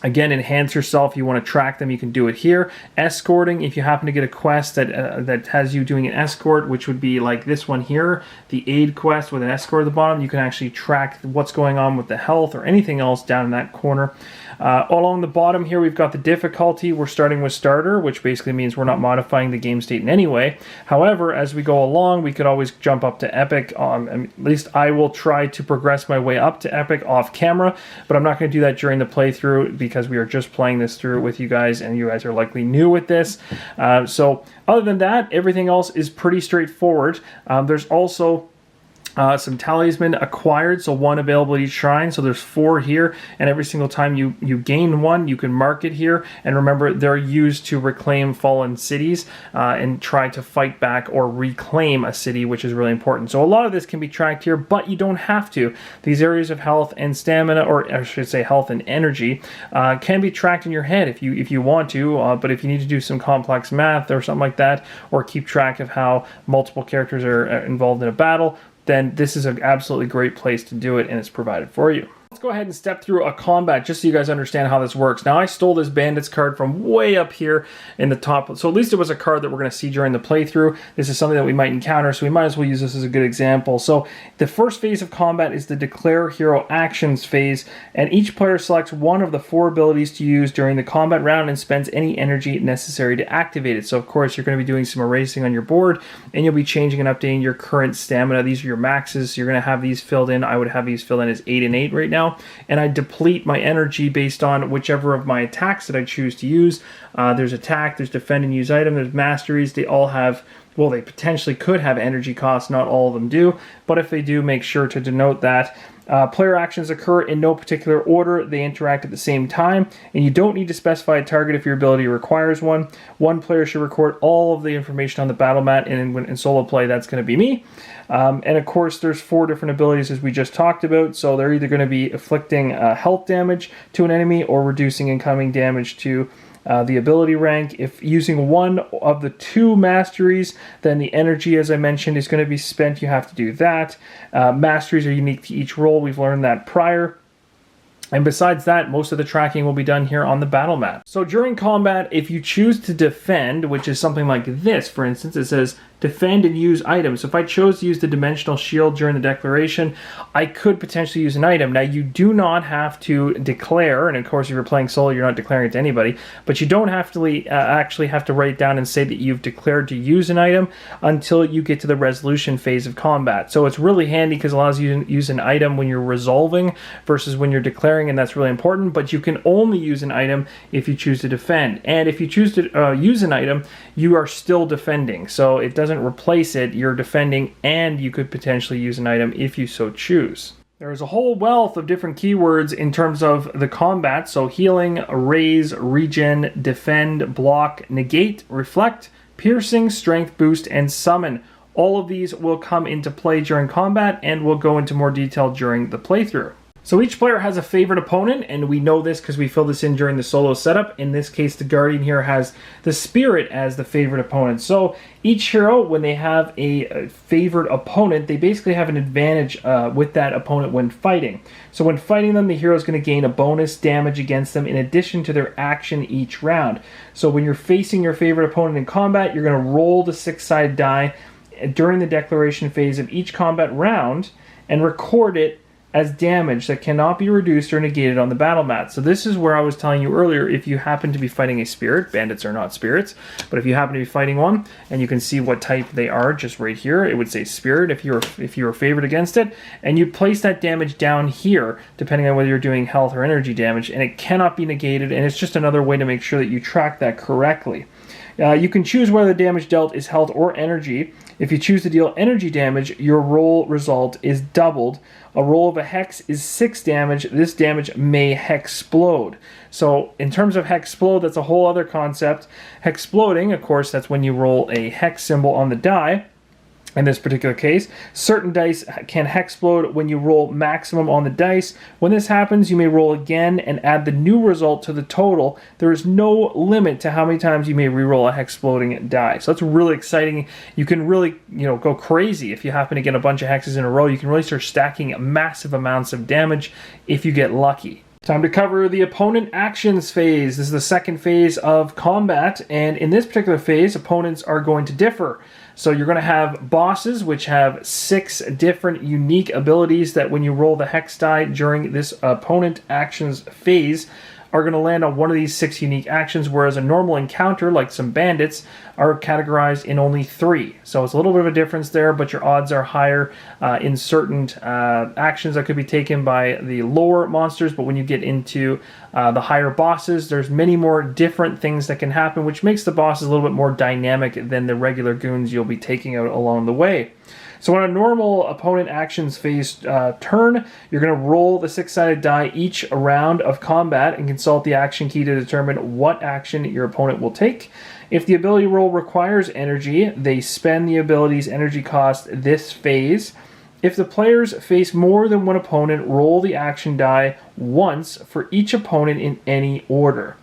Speaker 1: again, enhance yourself. You want to track them, you can do it here. Escorting, if you happen to get a quest that has you doing an escort, which would be like this one here, the aid quest with an escort at the bottom, you can actually track what's going on with the health or anything else down in that corner. Along the bottom here, we've got the difficulty. We're starting with starter, which basically means we're not modifying the game state in any way. However, as we go along, we could always jump up to epic. At least I will try to progress my way up to epic off camera, but I'm not going to do that during the playthrough because we are just playing this through with you guys, and you guys are likely new with this. So other than that, everything else is pretty straightforward. There's also some talisman acquired, so 1 available at each shrine, so there's 4 here, and every single time you gain 1, you can mark it here, and remember, they're used to reclaim fallen cities and try to fight back or reclaim a city, which is really important. So a lot of this can be tracked here, but you don't have to. These areas of health and stamina, or I should say health and energy, can be tracked in your head if you want to, but if you need to do some complex math or something like that, or keep track of how multiple characters are involved in a battle, then this is an absolutely great place to do it, and it's provided for you. Let's go ahead and step through a combat just so you guys understand how this works. Now, I stole this bandits card from way up here in the top, so at least it was a card that we're going to see during the playthrough. This is something that we might encounter, so we might as well use this as a good example. So the first phase of combat is the declare hero actions phase, and each player selects one of the 4 abilities to use during the combat round and spends any energy necessary to activate it. So of course you're going to be doing some erasing on your board, and you'll be changing and updating your current stamina. These are your maxes. You're going to have these filled in. I would have these filled in as 8 and 8 right now. And I deplete my energy based on whichever of my attacks that I choose to use. There's attack, there's defend and use item, there's masteries. They all have, well, they potentially could have energy costs, not all of them do, but if they do, make sure to denote that. Player actions occur in no particular order. They interact at the same time, and you don't need to specify a target if your ability requires one. One player should record all of the information on the battle mat, and in solo play, that's going to be me. And of course, there's 4 different abilities as we just talked about, so they're either going to be inflicting health damage to an enemy or reducing incoming damage to the ability rank. If using one of the 2 masteries, then the energy, as I mentioned, is going to be spent. You have to do that. Masteries are unique to each role. We've learned that prior. And besides that, most of the tracking will be done here on the battle map. So during combat, if you choose to defend, which is something like this, for instance, it says defend and use items. So if I chose to use the dimensional shield during the declaration, I could potentially use an item. Now, you do not have to declare, and of course, if you're playing solo, you're not declaring it to anybody, but you don't have to actually have to write down and say that you've declared to use an item until you get to the resolution phase of combat. So it's really handy because it allows you to use an item when you're resolving versus when you're declaring, and that's really important, but you can only use an item if you choose to defend. And if you choose to use an item, you are still defending. So it doesn't replace it, you're defending, and you could potentially use an item if you so choose. There's a whole wealth of different keywords in terms of the combat. So healing, raise, regen, defend, block, negate, reflect, piercing, strength boost, and summon. All of these will come into play during combat and will go into more detail during the playthrough. So each player has a favorite opponent, and we know this because we fill this in during the solo setup. In this case, the Guardian here has the Spirit as the favorite opponent. So each hero, when they have a favorite opponent, they basically have an advantage with that opponent when fighting. So when fighting them, the hero is going to gain a bonus damage against them in addition to their action each round. So when you're facing your favorite opponent in combat, you're going to roll the 6-sided die during the declaration phase of each combat round and record it as damage that cannot be reduced or negated on the battle mat. So this is where I was telling you earlier, if you happen to be fighting a spirit, bandits are not spirits, but if you happen to be fighting one, and you can see what type they are just right here, it would say spirit if you're favored against it, and you place that damage down here, depending on whether you're doing health or energy damage, and it cannot be negated, and it's just another way to make sure that you track that correctly. You can choose whether the damage dealt is health or energy. If you choose to deal energy damage, your roll result is doubled. A roll of a hex is 6 damage. This damage may hexplode. So in terms of hexplode, that's a whole other concept. Hexploding, of course, that's when you roll a hex symbol on the die. In this particular case, certain dice can hexplode when you roll maximum on the dice. When this happens, you may roll again and add the new result to the total. There is no limit to how many times you may reroll a hexploding die. So that's really exciting. You can really, go crazy if you happen to get a bunch of hexes in a row. You can really start stacking massive amounts of damage if you get lucky. Time to cover the opponent actions phase. This is the second phase of combat, and in this particular phase, opponents are going to differ. So you're going to have bosses, which have 6 different unique abilities that when you roll the hex die during this opponent actions phase, are going to land on one of these 6 unique actions, whereas a normal encounter, like some bandits, are categorized in only 3. So it's a little bit of a difference there, but your odds are higher in certain actions that could be taken by the lower monsters, but when you get into the higher bosses, there's many more different things that can happen, which makes the bosses a little bit more dynamic than the regular goons you'll be taking out along the way. So on a normal opponent actions phase turn, you're going to roll the 6-sided die each round of combat and consult the action key to determine what action your opponent will take. If the ability roll requires energy, they spend the ability's energy cost this phase. If the players face more than one opponent, roll the action die once for each opponent in any order.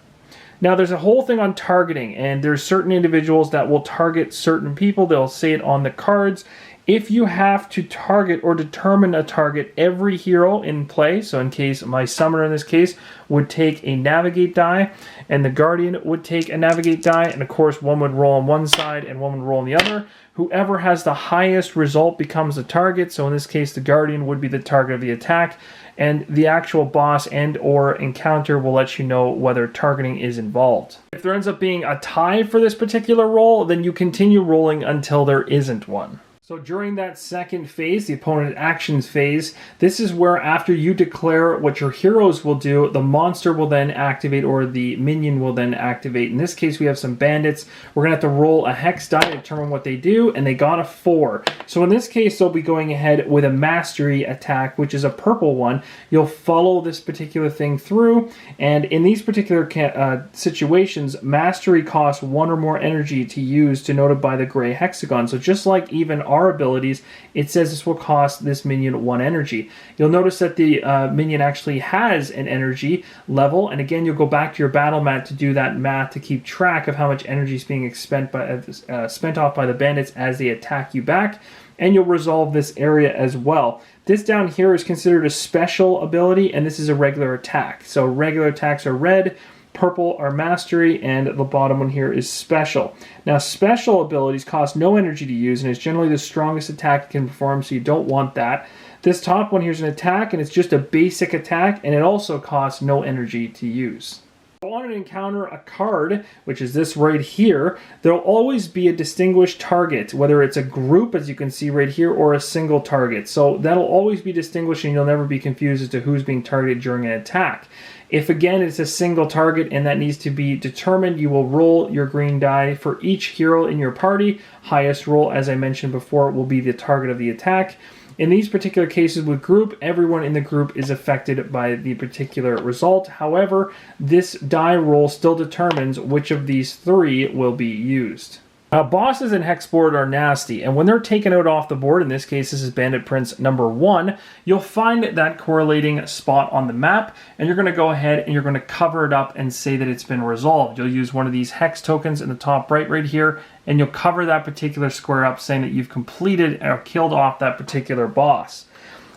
Speaker 1: Now, there's a whole thing on targeting, and there's certain individuals that will target certain people. They'll say it on the cards. If you have to target or determine a target, every hero in play, so in case my summoner in this case would take a navigate die, and the guardian would take a navigate die, and of course one would roll on one side and one would roll on the other. Whoever has the highest result becomes the target, so in this case the guardian would be the target of the attack, and the actual boss and or encounter will let you know whether targeting is involved. If there ends up being a tie for this particular roll, then you continue rolling until there isn't one. So during that second phase, the opponent actions phase, this is where after you declare what your heroes will do, the monster will then activate or the minion will then activate. In this case, we have some bandits. We're going to have to roll a hex die to determine what they do, and they got a 4. So in this case, they'll be going ahead with a mastery attack, which is a purple one. You'll follow this particular thing through, and in these particular situations, mastery costs 1 or more energy to use, denoted by the gray hexagon. So just like even our abilities, it says this will cost this minion 1 energy. You'll notice that the minion actually has an energy level, and again, you'll go back to your battle mat to do that math to keep track of how much energy is being spent off by the bandits as they attack you back, and you'll resolve this area as well. This down here is considered a special ability, and this is a regular attack. So regular attacks are red, purple are mastery, and the bottom one here is special. Now, special abilities cost no energy to use, and it's generally the strongest attack it can perform, so you don't want that. This top one here is an attack, and it's just a basic attack, and it also costs no energy to use. On an encounter a card, which is this right here, there'll always be a distinguished target, whether it's a group, as you can see right here, or a single target. So that'll always be distinguished, and you'll never be confused as to who's being targeted during an attack. If again it's a single target and that needs to be determined, you will roll your green die for each hero in your party. Highest roll, as I mentioned before, will be the target of the attack. In these particular cases with group, everyone in the group is affected by the particular result. However, this die roll still determines which of these three will be used. Bosses in HEXplore It are nasty, and when they're taken out off the board, in this case this is Bandit Prince number 1, you'll find that correlating spot on the map, and you're going to go ahead and you're going to cover it up and say that it's been resolved. You'll use one of these hex tokens in the top right here, and you'll cover that particular square up saying that you've completed or killed off that particular boss.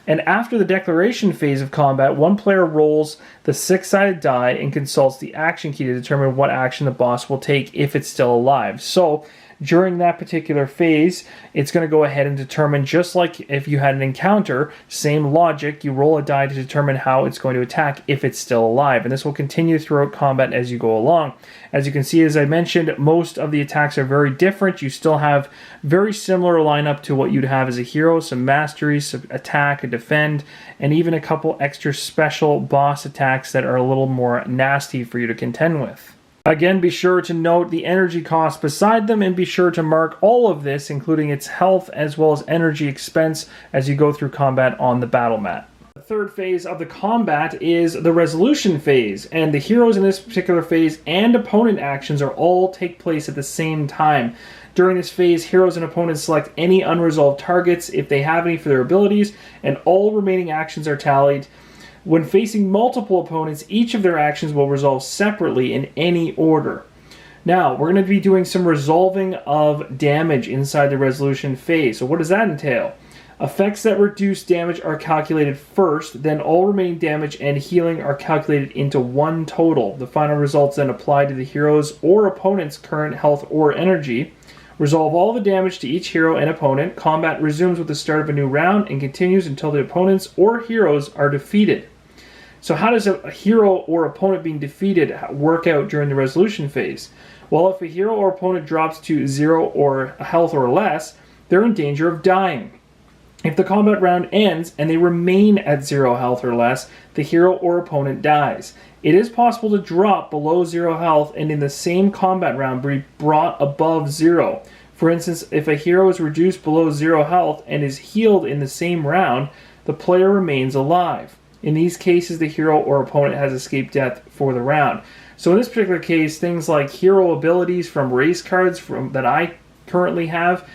Speaker 1: And after the declaration phase of combat, one player rolls the 6-sided die and consults the action key to determine what action the boss will take if it's still alive. So during that particular phase, it's going to go ahead and determine, just like if you had an encounter, same logic, you roll a die to determine how it's going to attack if it's still alive. And this will continue throughout combat as you go along. As you can see, as I mentioned, most of the attacks are very different. You still have very similar lineup to what you'd have as a hero, some masteries, some attack, a defend, and even a couple extra special boss attacks that are a little more nasty for you to contend with. Again, be sure to note the energy cost beside them, and be sure to mark all of this, including its health as well as energy expense, as you go through combat on the battle mat. The third phase of the combat is the resolution phase, and the heroes in this particular phase and opponent actions are all take place at the same time. During this phase, heroes and opponents select any unresolved targets if they have any for their abilities, and all remaining actions are tallied. When facing multiple opponents, each of their actions will resolve separately in any order. Now, we're going to be doing some resolving of damage inside the resolution phase. So what does that entail? Effects that reduce damage are calculated first, then all remaining damage and healing are calculated into one total. The final results then apply to the hero's or opponent's current health or energy. Resolve all the damage to each hero and opponent. Combat resumes with the start of a new round and continues until the opponents or heroes are defeated. So how does a hero or opponent being defeated work out during the resolution phase? Well, if a hero or opponent drops to 0 or health or less, they're in danger of dying. If the combat round ends and they remain at 0 health or less, the hero or opponent dies. It is possible to drop below 0 health and in the same combat round be brought above 0. For instance, if a hero is reduced below 0 health and is healed in the same round, the player remains alive. In these cases, the hero or opponent has escaped death for the round. So in this particular case, things like hero abilities from race cards that I currently have.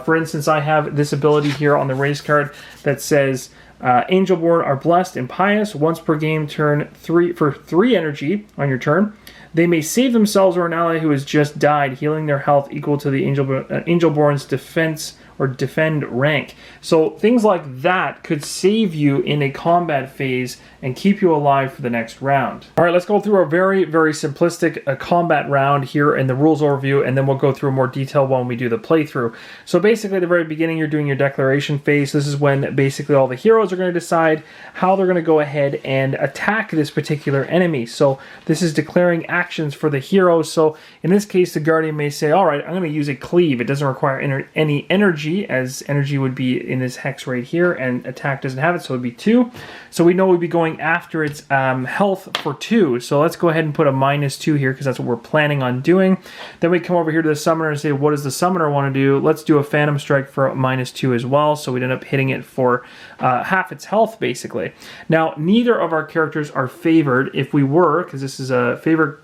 Speaker 1: For instance, I have this ability here on the race card that says, Angelborn are blessed and pious. Once per game turn for 3 energy on your turn. They may save themselves or an ally who has just died, healing their health equal to the Angelborn's defense or defend rank. So things like that could save you in a combat phase and keep you alive for the next round. All right, let's go through a very, very simplistic combat round here in the rules overview, and then we'll go through more detail when we do the playthrough. So basically at the very beginning, you're doing your declaration phase. This is when basically all the heroes are going to decide how they're going to go ahead and attack this particular enemy. So this is declaring actions for the heroes. So in this case, the Guardian may say, all right, I'm going to use a cleave. It doesn't require any energy, as energy would be in this hex right here, and attack doesn't have it, so it would be 2. So we know we'd be going after its health for 2. So let's go ahead and put a -2 here, because that's what we're planning on doing. Then we come over here to the summoner and say, what does the summoner want to do? Let's do a phantom strike for -2 as well, so we'd end up hitting it for half its health, basically. Now, neither of our characters are favored. If we were, because this is a favorite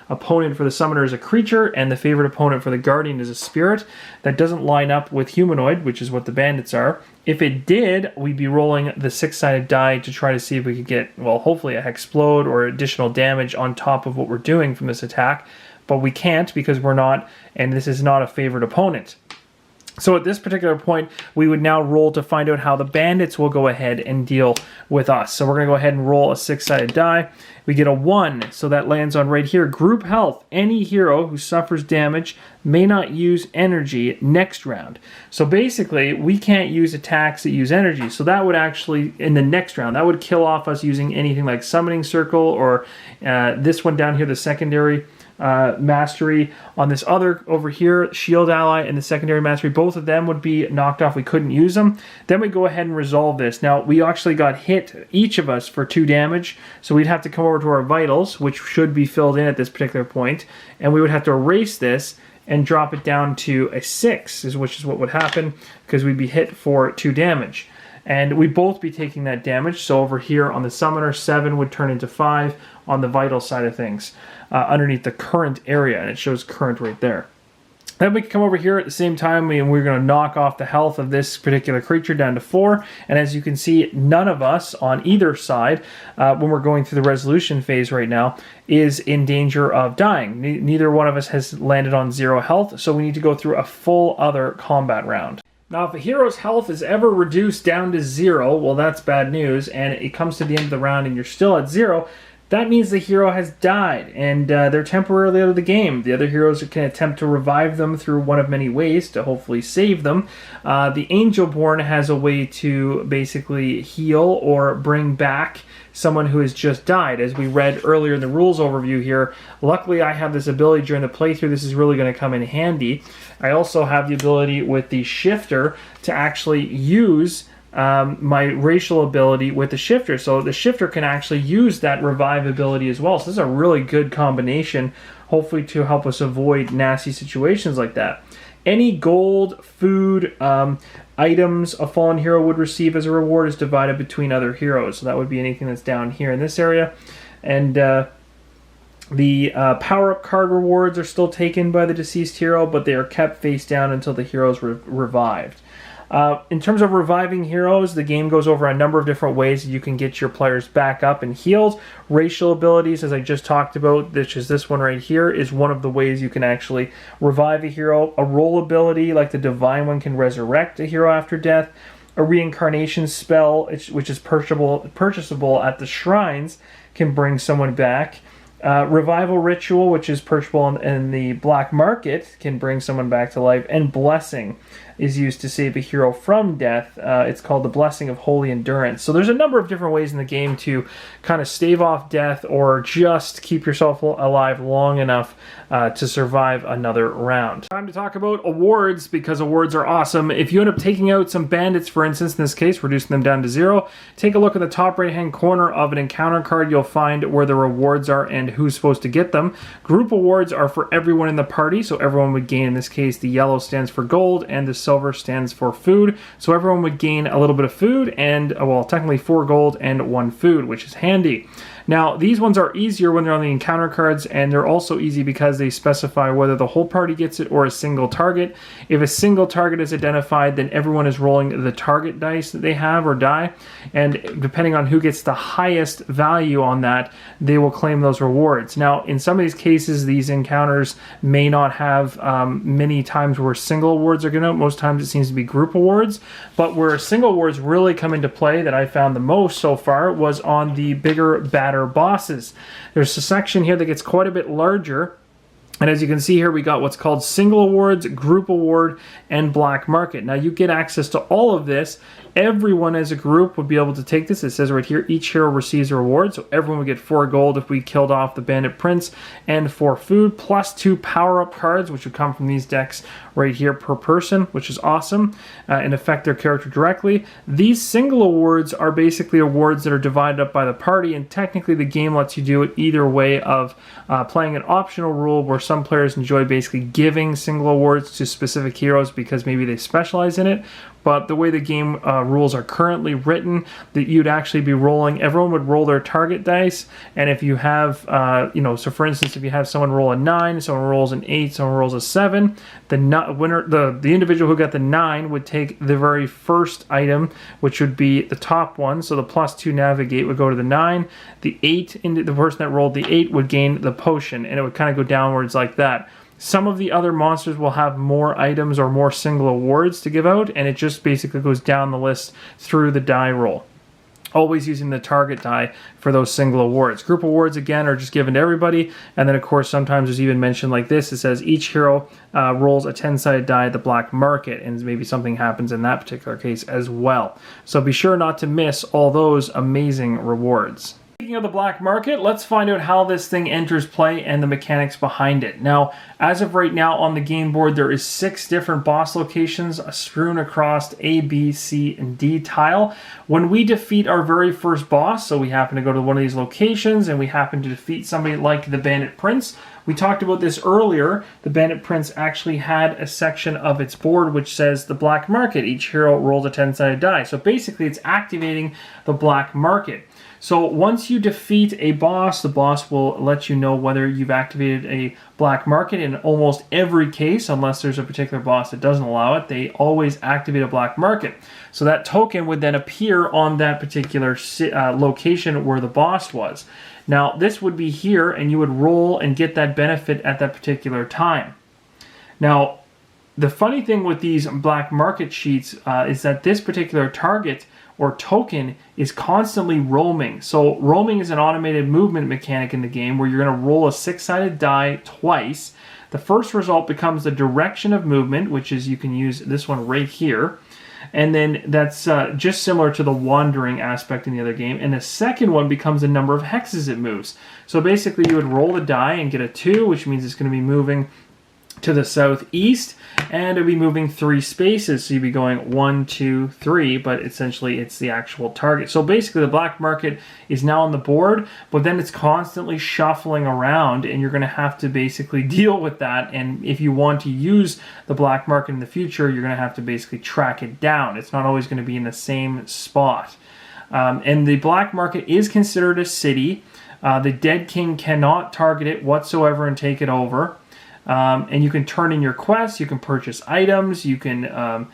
Speaker 1: opponent for the summoner is a creature, and the favorite opponent for the guardian is a spirit. That doesn't line up with humanoid, which is what the bandits are. If it did, we'd be rolling the 6-sided die to try to see if we could get, well, hopefully a hexplode or additional damage on top of what we're doing from this attack. But we can't, because we're not, and this is not a favored opponent. So at this particular point, we would now roll to find out how the bandits will go ahead and deal with us. So we're going to go ahead and roll a 6-sided die. We get a 1, so that lands on right here. Group health. Any hero who suffers damage may not use energy next round. So basically, we can't use attacks that use energy. So that would actually, in the next round, that would kill off us using anything like Summoning Circle or this one down here, the secondary mastery. On this other over here, Shield Ally and the secondary mastery, both of them would be knocked off. We couldn't use them. Then we go ahead and resolve this. Now, we actually got hit, each of us, for 2 damage, so we'd have to come over to our vitals, which should be filled in at this particular point, and we would have to erase this and drop it down to a 6, which is what would happen because we'd be hit for 2 damage. And we'd both be taking that damage. So over here on the Summoner, 7 would turn into 5 on the Vital side of things underneath the current area. And it shows current right there. Then we can come over here at the same time and we're going to knock off the health of this particular creature down to 4. And as you can see, none of us on either side, when we're going through the resolution phase right now, is in danger of dying. Neither one of us has landed on 0 health, so we need to go through a full other combat round. Now, if a hero's health is ever reduced down to 0, well, that's bad news, and it comes to the end of the round and you're still at 0, that means the hero has died, and they're temporarily out of the game. The other heroes can attempt to revive them through one of many ways to hopefully save them. The Angelborn has a way to basically heal or bring back someone who has just died. As we read earlier in the rules overview here, luckily I have this ability during the playthrough. This is really going to come in handy. I also have the ability with the Shifter to actually use my racial ability with the Shifter. So the Shifter can actually use that revive ability as well. So this is a really good combination, hopefully to help us avoid nasty situations like that. Any gold, food, items a fallen hero would receive as a reward is divided between other heroes. So that would be anything that's down here in this area. And the power-up card rewards are still taken by the deceased hero, but they are kept face down until the hero is revived. In terms of reviving heroes, the game goes over a number of different ways that you can get your players back up and healed. Racial abilities, as I just talked about, which is this one right here, is one of the ways you can actually revive a hero. A role ability, like the Divine One, can resurrect a hero after death. A reincarnation spell, which is purchasable at the shrines, can bring someone back. Revival Ritual, which is purchasable in the black market, can bring someone back to life. And Blessing is used to save a hero from death. It's called the Blessing of Holy Endurance. So there's a number of different ways in the game to kind of stave off death or just keep yourself alive long enough to survive another round. Time to talk about awards, because awards are awesome. If you end up taking out some bandits, for instance, in this case, reducing them down to 0, take a look at the top right-hand corner of an encounter card. You'll find where the rewards are and who's supposed to get them. Group awards are for everyone in the party, so everyone would gain. In this case, the yellow stands for gold and the silver stands for food, so everyone would gain a little bit of food and, well, technically 4 gold and 1 food, which is handy. Now, these ones are easier when they're on the encounter cards, and they're also easy because they specify whether the whole party gets it or a single target. If a single target is identified, then everyone is rolling the target dice that they have or die, and depending on who gets the highest value on that, they will claim those rewards. Now, in some of these cases, these encounters may not have many times where single awards are going to. Most times it seems to be group awards, but where single awards really come into play that I found the most so far was on the bigger, badder bosses. There's a section here that gets quite a bit larger, and as you can see here, we got what's called single awards, group award, and black market. Now you get access to all of this. Everyone as a group would be able to take this. It says right here, each hero receives a reward. So everyone would get 4 gold if we killed off the Bandit Prince, and 4 food, plus 2 power-up cards, which would come from these decks right here per person, which is awesome, and affect their character directly. These single awards are basically awards that are divided up by the party, and technically the game lets you do it either way of playing an optional rule where some players enjoy basically giving single awards to specific heroes because maybe they specialize in it. But the way the game rules are currently written, that you'd actually be rolling, everyone would roll their target dice, and if you have, so for instance, if you have someone roll a 9, someone rolls an 8, someone rolls a 7, the individual who got the 9 would take the very first item, which would be the top one, so the +2 navigate would go to the 9, the 8, the person that rolled the 8 would gain the potion, and it would kind of go downwards like that. Some of the other monsters will have more items or more single awards to give out, and it just basically goes down the list through the die roll. Always using the target die for those single awards. Group awards, again, are just given to everybody, and then, of course, sometimes there's even mentioned like this. It says each hero rolls a 10-sided die at the black market, and maybe something happens in that particular case as well. So be sure not to miss all those amazing rewards. Speaking of the black market, let's find out how this thing enters play and the mechanics behind it. Now, as of right now on the game board, there is 6 different boss locations strewn across A, B, C, and D tile. When we defeat our very first boss, so we happen to go to one of these locations and we happen to defeat somebody like the Bandit Prince, We talked about this earlier. The Bandit Prince actually had a section of its board which says the black market. Each hero rolls a 10-sided die. So basically it's activating the black market. So once you defeat a boss, the boss will let you know whether you've activated a black market. In almost every case, unless there's a particular boss that doesn't allow it, they always activate a black market. So that token would then appear on that particular location where the boss was. Now this would be here, and you would roll and get that benefit at that particular time. Now the funny thing with these black market sheets is that this particular target or token is constantly roaming. So roaming is an automated movement mechanic in the game where you're going to roll a 6-sided die twice. The first result becomes the direction of movement, which is, you can use this one right here. And then that's just similar to the wandering aspect in the other game. And the second one becomes the number of hexes it moves. So basically you would roll the die and get a 2, which means it's going to be moving to the southeast, and it'll be moving 3 spaces, so you'd be going 1, 2, 3, but essentially it's the actual target. So basically the black market is now on the board, but then it's constantly shuffling around, and you're going to have to basically deal with that. And if you want to use the black market in the future, you're going to have to basically track it down. It's not always going to be in the same spot. And the black market is considered a city. The Dead King cannot target it whatsoever and take it over. And you can turn in your quests, you can purchase items, you can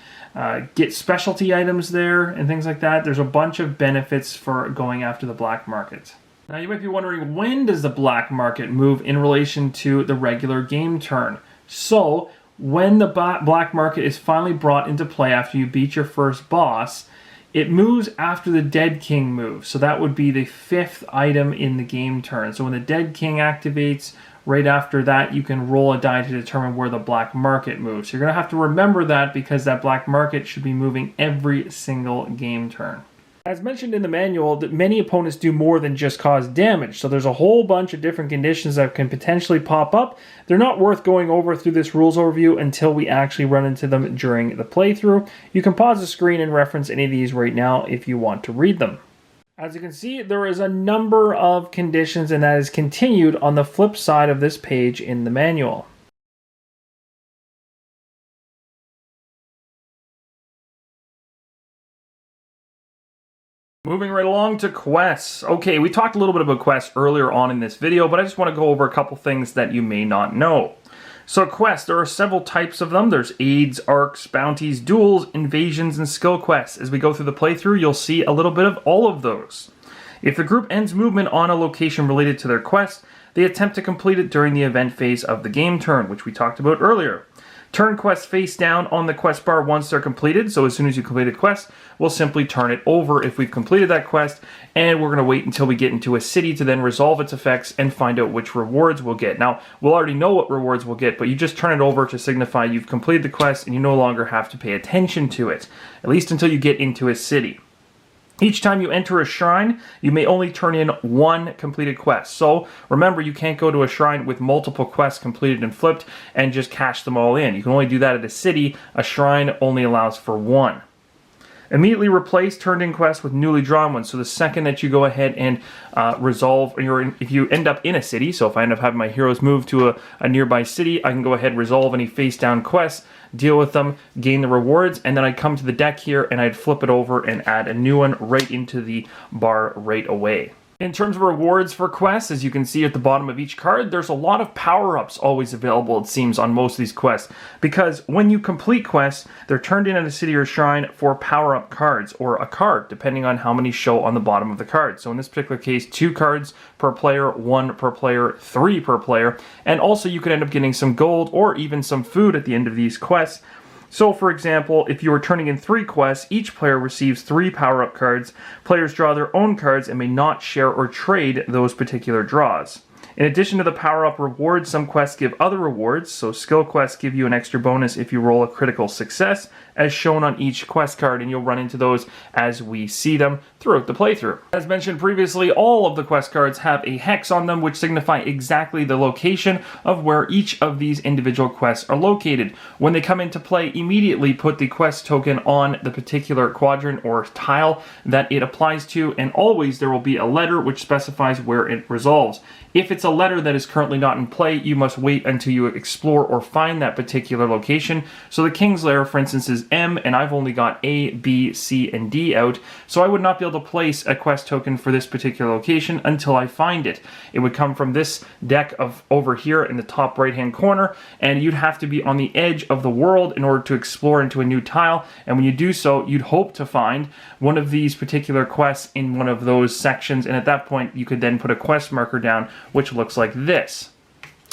Speaker 1: get specialty items there and things like that. There's a bunch of benefits for going after the black market. Now you might be wondering, when does the black market move in relation to the regular game turn? So when the black market is finally brought into play after you beat your first boss, it moves after the Dead King moves. So that would be the 5th item in the game turn. So when the Dead King activates, right after that, you can roll a die to determine where the black market moves. So you're going to have to remember that, because that black market should be moving every single game turn. As mentioned in the manual, that many opponents do more than just cause damage. So there's a whole bunch of different conditions that can potentially pop up. They're not worth going over through this rules overview until we actually run into them during the playthrough. You can pause the screen and reference any of these right now if you want to read them. As you can see, there is a number of conditions, and that is continued on the flip side of this page in the manual. Moving right along to quests. Okay, we talked a little bit about quests earlier on in this video, but I just want to go over a couple things that you may not know. So quests, there are several types of them. There's aids, arcs, bounties, duels, invasions, and skill quests. As we go through the playthrough, you'll see a little bit of all of those. If the group ends movement on a location related to their quest, they attempt to complete it during the event phase of the game turn, which we talked about earlier. Turn quests face down on the quest bar once they're completed, so as soon as you complete a quest, we'll simply turn it over if we've completed that quest, and we're going to wait until we get into a city to then resolve its effects and find out which rewards we'll get. Now, we'll already know what rewards we'll get, but you just turn it over to signify you've completed the quest and you no longer have to pay attention to it, at least until you get into a city. Each time you enter a shrine, you may only turn in 1 completed quest. So remember, you can't go to a shrine with multiple quests completed and flipped and just cash them all in. You can only do that at a city. A shrine only allows for 1. Immediately replace turned in quests with newly drawn ones. So the second that you go ahead and resolve, if you end up in a city, so if I end up having my heroes move to a nearby city, I can go ahead and resolve any face down quests, deal with them, gain the rewards, and then I'd come to the deck here and I'd flip it over and add a new one right into the bar right away. In terms of rewards for quests, as you can see at the bottom of each card, there's a lot of power-ups always available, it seems, on most of these quests. Because when you complete quests, they're turned in at a city or shrine for power-up cards, or a card, depending on how many show on the bottom of the card. So in this particular case, 2 cards per player, 1 per player, 3 per player. And also you could end up getting some gold or even some food at the end of these quests. So, for example, if you are turning in 3 quests, each player receives 3 power-up cards. Players draw their own cards and may not share or trade those particular draws. In addition to the power-up rewards, some quests give other rewards. So skill quests give you an extra bonus if you roll a critical success, as shown on each quest card, and you'll run into those as we see them throughout the playthrough. As mentioned previously, all of the quest cards have a hex on them, which signify exactly the location of where each of these individual quests are located. When they come into play, immediately put the quest token on the particular quadrant or tile that it applies to, and always there will be a letter which specifies where it resolves. If it's a letter that is currently not in play, you must wait until you explore or find that particular location. So the King's Lair, for instance, is M, and I've only got A, B, C, and D out, so I would not be able to place a quest token for this particular location until I find it. It would come from this deck of over here in the top right-hand corner, and you'd have to be on the edge of the world in order to explore into a new tile, and when you do so, you'd hope to find one of these particular quests in one of those sections, and at that point, you could then put a quest marker down, which looks like this.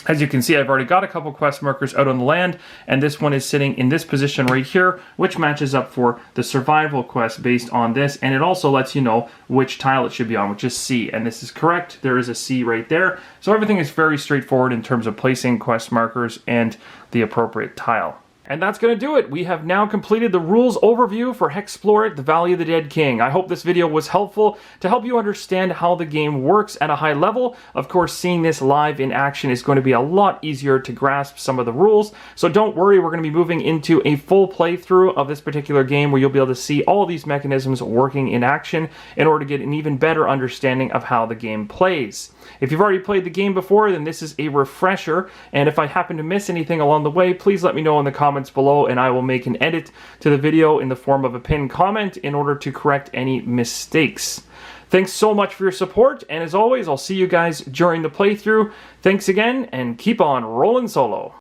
Speaker 1: As you can see, I've already got a couple quest markers out on the land, and this one is sitting in this position right here, which matches up for the survival quest based on this, and it also lets you know which tile it should be on, which is C, and this is correct. There is a C right there, so everything is very straightforward in terms of placing quest markers and the appropriate tile. And that's going to do it. We have now completed the rules overview for HEXplore It, the Valley of the Dead King. I hope this video was helpful to help you understand how the game works at a high level. Of course, seeing this live in action is going to be a lot easier to grasp some of the rules. So don't worry, we're going to be moving into a full playthrough of this particular game where you'll be able to see all these mechanisms working in action in order to get an even better understanding of how the game plays. If you've already played the game before, then this is a refresher, and if I happen to miss anything along the way, please let me know in the comments below, and I will make an edit to the video in the form of a pinned comment in order to correct any mistakes. Thanks so much for your support, and as always, I'll see you guys during the playthrough. Thanks again, and keep on rolling solo.